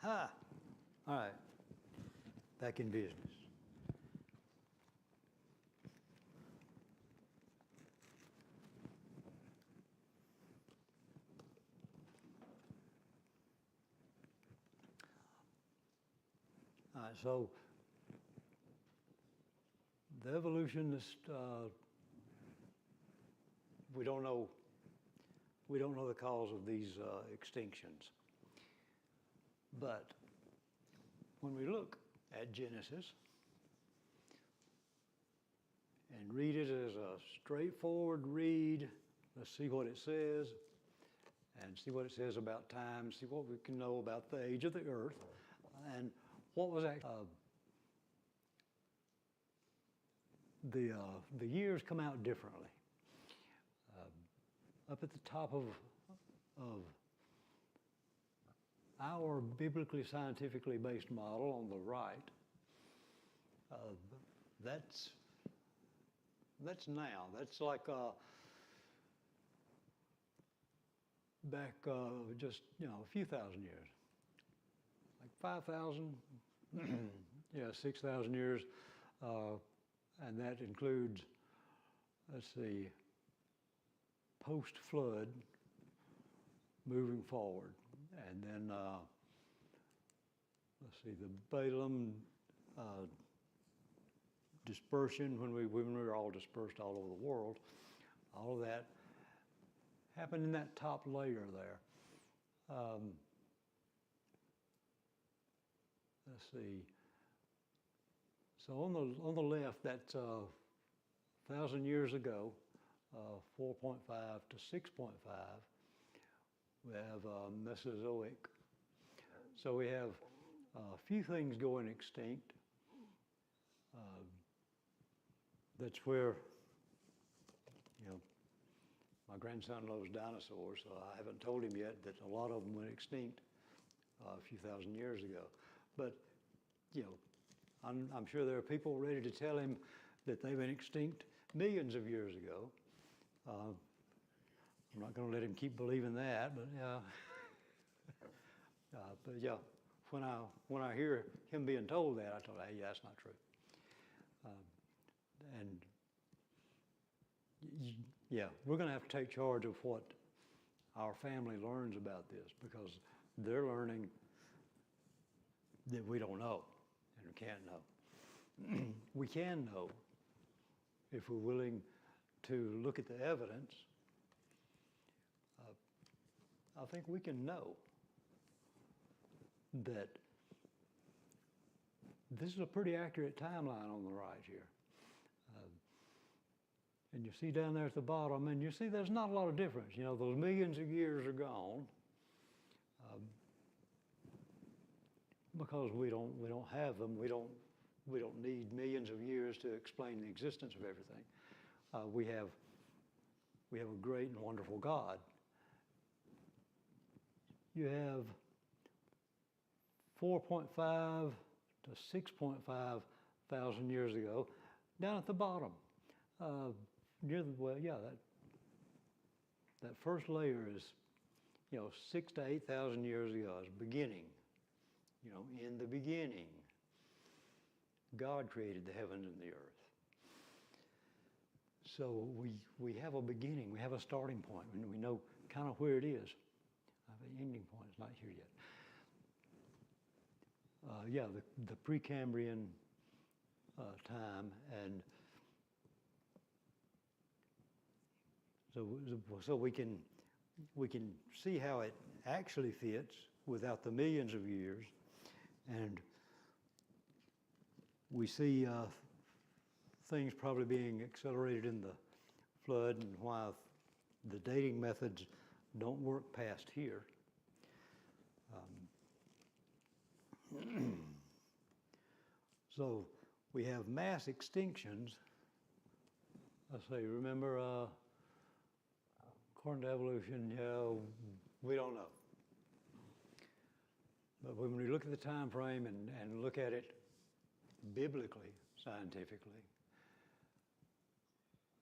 Aha! All right, back in business. All right, so The evolutionists, we don't know the cause of these extinctions. But when we look at Genesis and read it as a straightforward read, let's see what it says, and see what it says about time, see what we can know about the age of the earth, and what was actually the years come out differently. Up at the top of our biblically scientifically based model on the right, that's now. That's like back just a few thousand years, like 5,000, 6,000 years, and that includes, let's see, post-flood moving forward, and then let's see, the Balaam dispersion when we were all dispersed all over the world. All of that happened in that top layer there. Let's see. So on the left, that's 1,000 years ago, 4.5 to 6.5. We have Mesozoic. So we have a few things going extinct. That's where, my grandson loves dinosaurs, so I haven't told him yet that a lot of them went extinct a few thousand years ago. But, I'm sure there are people ready to tell him that they went extinct millions of years ago. I'm not going to let him keep believing that, but when I hear him being told that, I thought, hey, yeah, that's not true. We're going to have to take charge of what our family learns about this, because they're learning that we don't know and we can't know. We can know if we're willing to look at the evidence. I think we can know that this is a pretty accurate timeline on the right here. And you see down there at the bottom, and you see there's not a lot of difference. Those millions of years are gone because we don't have them. We don't need millions of years to explain the existence of everything. We have a great and wonderful God. You have 4.5 to 6.5 thousand years ago, down at the bottom. That first layer is, 6 to 8,000 years ago, is beginning. In the beginning, God created the heavens and the earth. So we have a beginning, we have a starting point, and we know kind of where it is. The ending point is not here yet. The Precambrian time, and so we can see how it actually fits without the millions of years, and we see things probably being accelerated in the flood, and why the dating methods don't work past here. So we have mass extinctions. Let's say, remember, according to evolution, we don't know. But when we look at the time frame and look at it biblically, scientifically,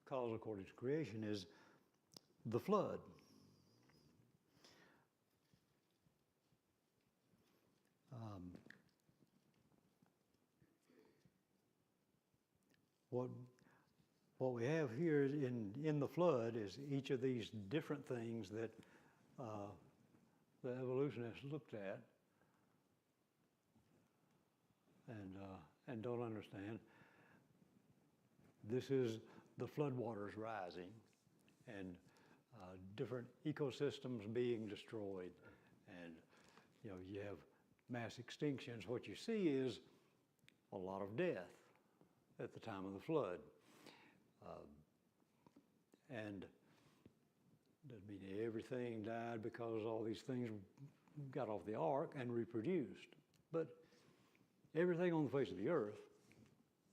cause according to creation is the flood. What we have here in the flood is each of these different things that the evolutionists looked at and don't understand. This is the floodwaters rising and different ecosystems being destroyed. And, you know, you have mass extinctions. What you see is a lot of death at the time of the flood. And doesn't mean everything died because all these things got off the ark and reproduced. But everything on the face of the earth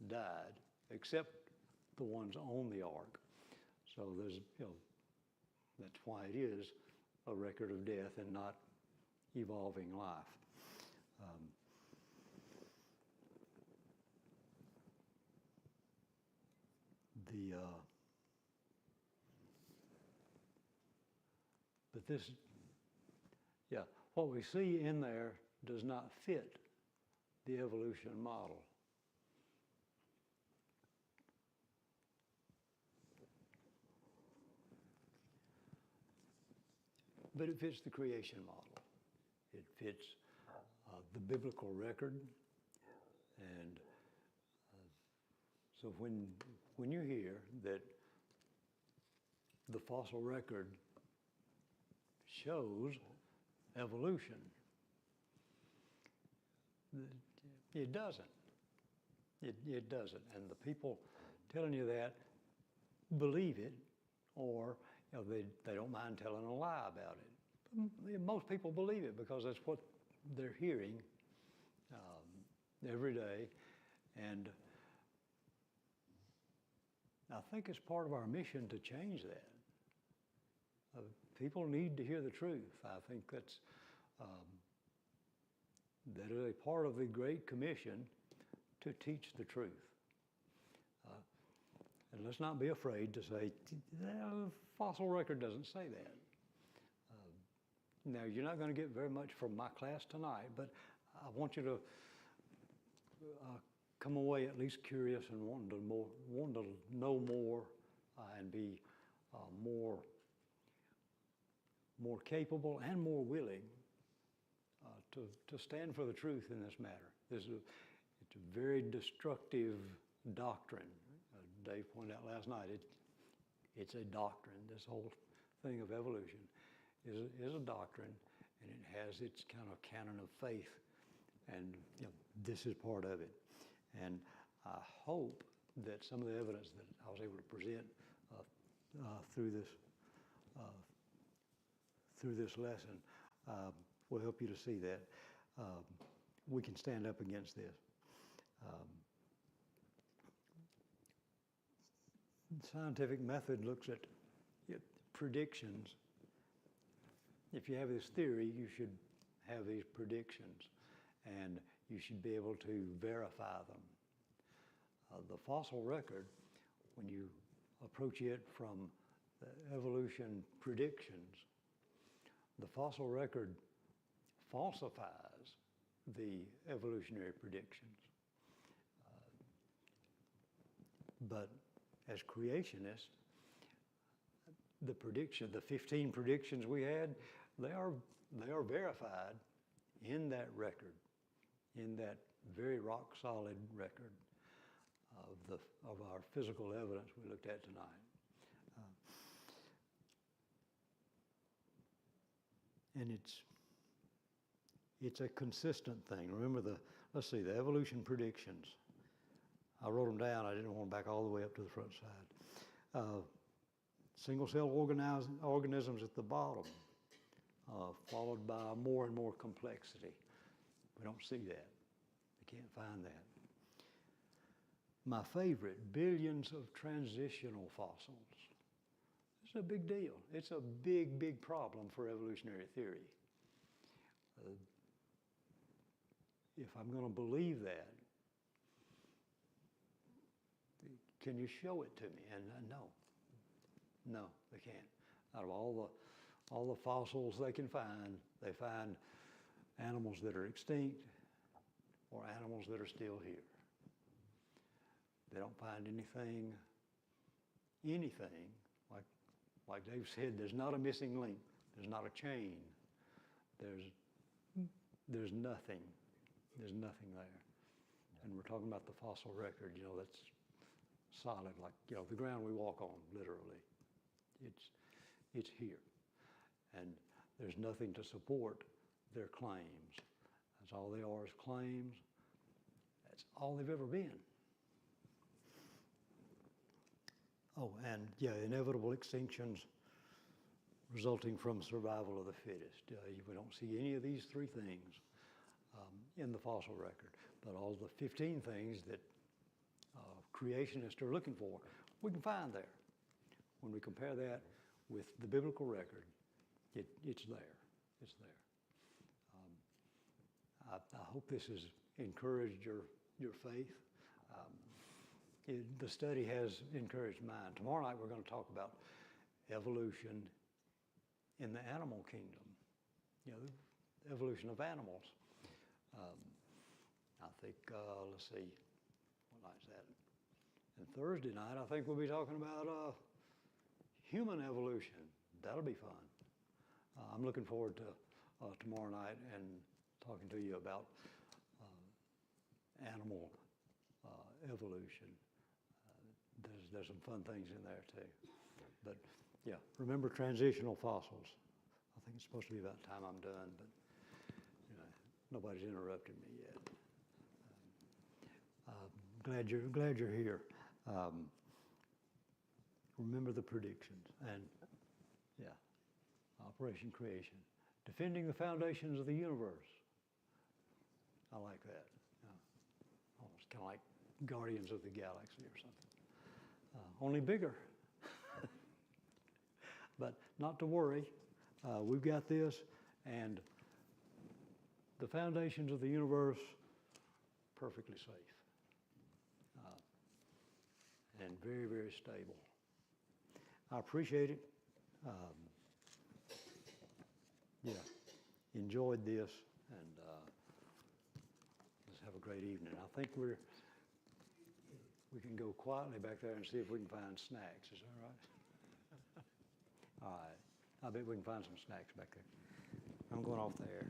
died except the ones on the ark. So there's, you know, that's why it is a record of death and not evolving life. But this, yeah, what we see in there does not fit the evolution model. But it fits the creation model. It fits the biblical record. And so when you hear that the fossil record shows evolution, it doesn't. It doesn't. And the people telling you that believe it, or you know, they don't mind telling a lie about it. Most people believe it because that's what they're hearing every day. And I think it's part of our mission to change that. People need to hear the truth. I think that is a part of the Great Commission to teach the truth. And let's not be afraid to say, the fossil record doesn't say that. Now, you're not going to get very much from my class tonight, but I want you to come away at least curious and wanting to know more and be more capable and more willing to stand for the truth in this matter. It's a very destructive doctrine. Dave pointed out last night, it's a doctrine. This whole thing of evolution is a doctrine, and it has its kind of canon of faith, and you know, this is part of it. And I hope that some of the evidence that I was able to present through this lesson will help you to see that we can stand up against this. The scientific method looks at predictions. If you have this theory, you should have these predictions, and you should be able to verify them. The fossil record, when you approach it from the evolution predictions, the fossil record falsifies the evolutionary predictions. But as creationists, the 15 predictions we had, they are verified in that record, in that very rock solid record of our physical evidence we looked at tonight. And it's a consistent thing. Remember let's see, the evolution predictions. I wrote them down. I didn't want them back all the way up to the front side. Single-cell organisms at the bottom, followed by more and more complexity. We don't see that. We can't find that. My favorite, billions of transitional fossils. It's a big deal. It's a big, big problem for evolutionary theory. If I'm going to believe that, can you show it to me? And no, they can't. Out of all the fossils they can find, they find animals that are extinct or animals that are still here. They don't find anything like Dave said, there's not a missing link. There's not a chain. There's nothing. There's nothing there. And we're talking about the fossil record, you know, that's solid, like, you know, the ground we walk on, literally. It's here. And there's nothing to support their claims. That's all they are, is claims. That's all they've ever been. Oh, and yeah, inevitable extinctions resulting from survival of the fittest. We don't see any of these three things in the fossil record, but all the 15 things that creationists are looking for, we can find there. When we compare that with the biblical record, it's there. It's there. I hope this has encouraged your faith. The study has encouraged mine. Tomorrow night we're going to talk about evolution in the animal kingdom, you know, the evolution of animals. I think, let's see, what night's that? And Thursday night, I think we'll be talking about human evolution. That'll be fun. I'm looking forward to tomorrow night and talking to you about animal evolution. There's some fun things in there too. But yeah, remember transitional fossils. I think it's supposed to be about time I'm done, but you know, nobody's interrupted me yet. Glad you're here. Remember the predictions, and yeah, Operation Creation, defending the foundations of the universe. I like that. Almost kind of like Guardians of the Galaxy or something. Only bigger. But not to worry, we've got this, and the foundations of the universe, perfectly safe. And very, very stable. I appreciate it. Yeah, enjoyed this, and let's have a great evening. I think we can go quietly back there and see if we can find snacks. Is that right? All right. I bet we can find some snacks back there. I'm going off the air.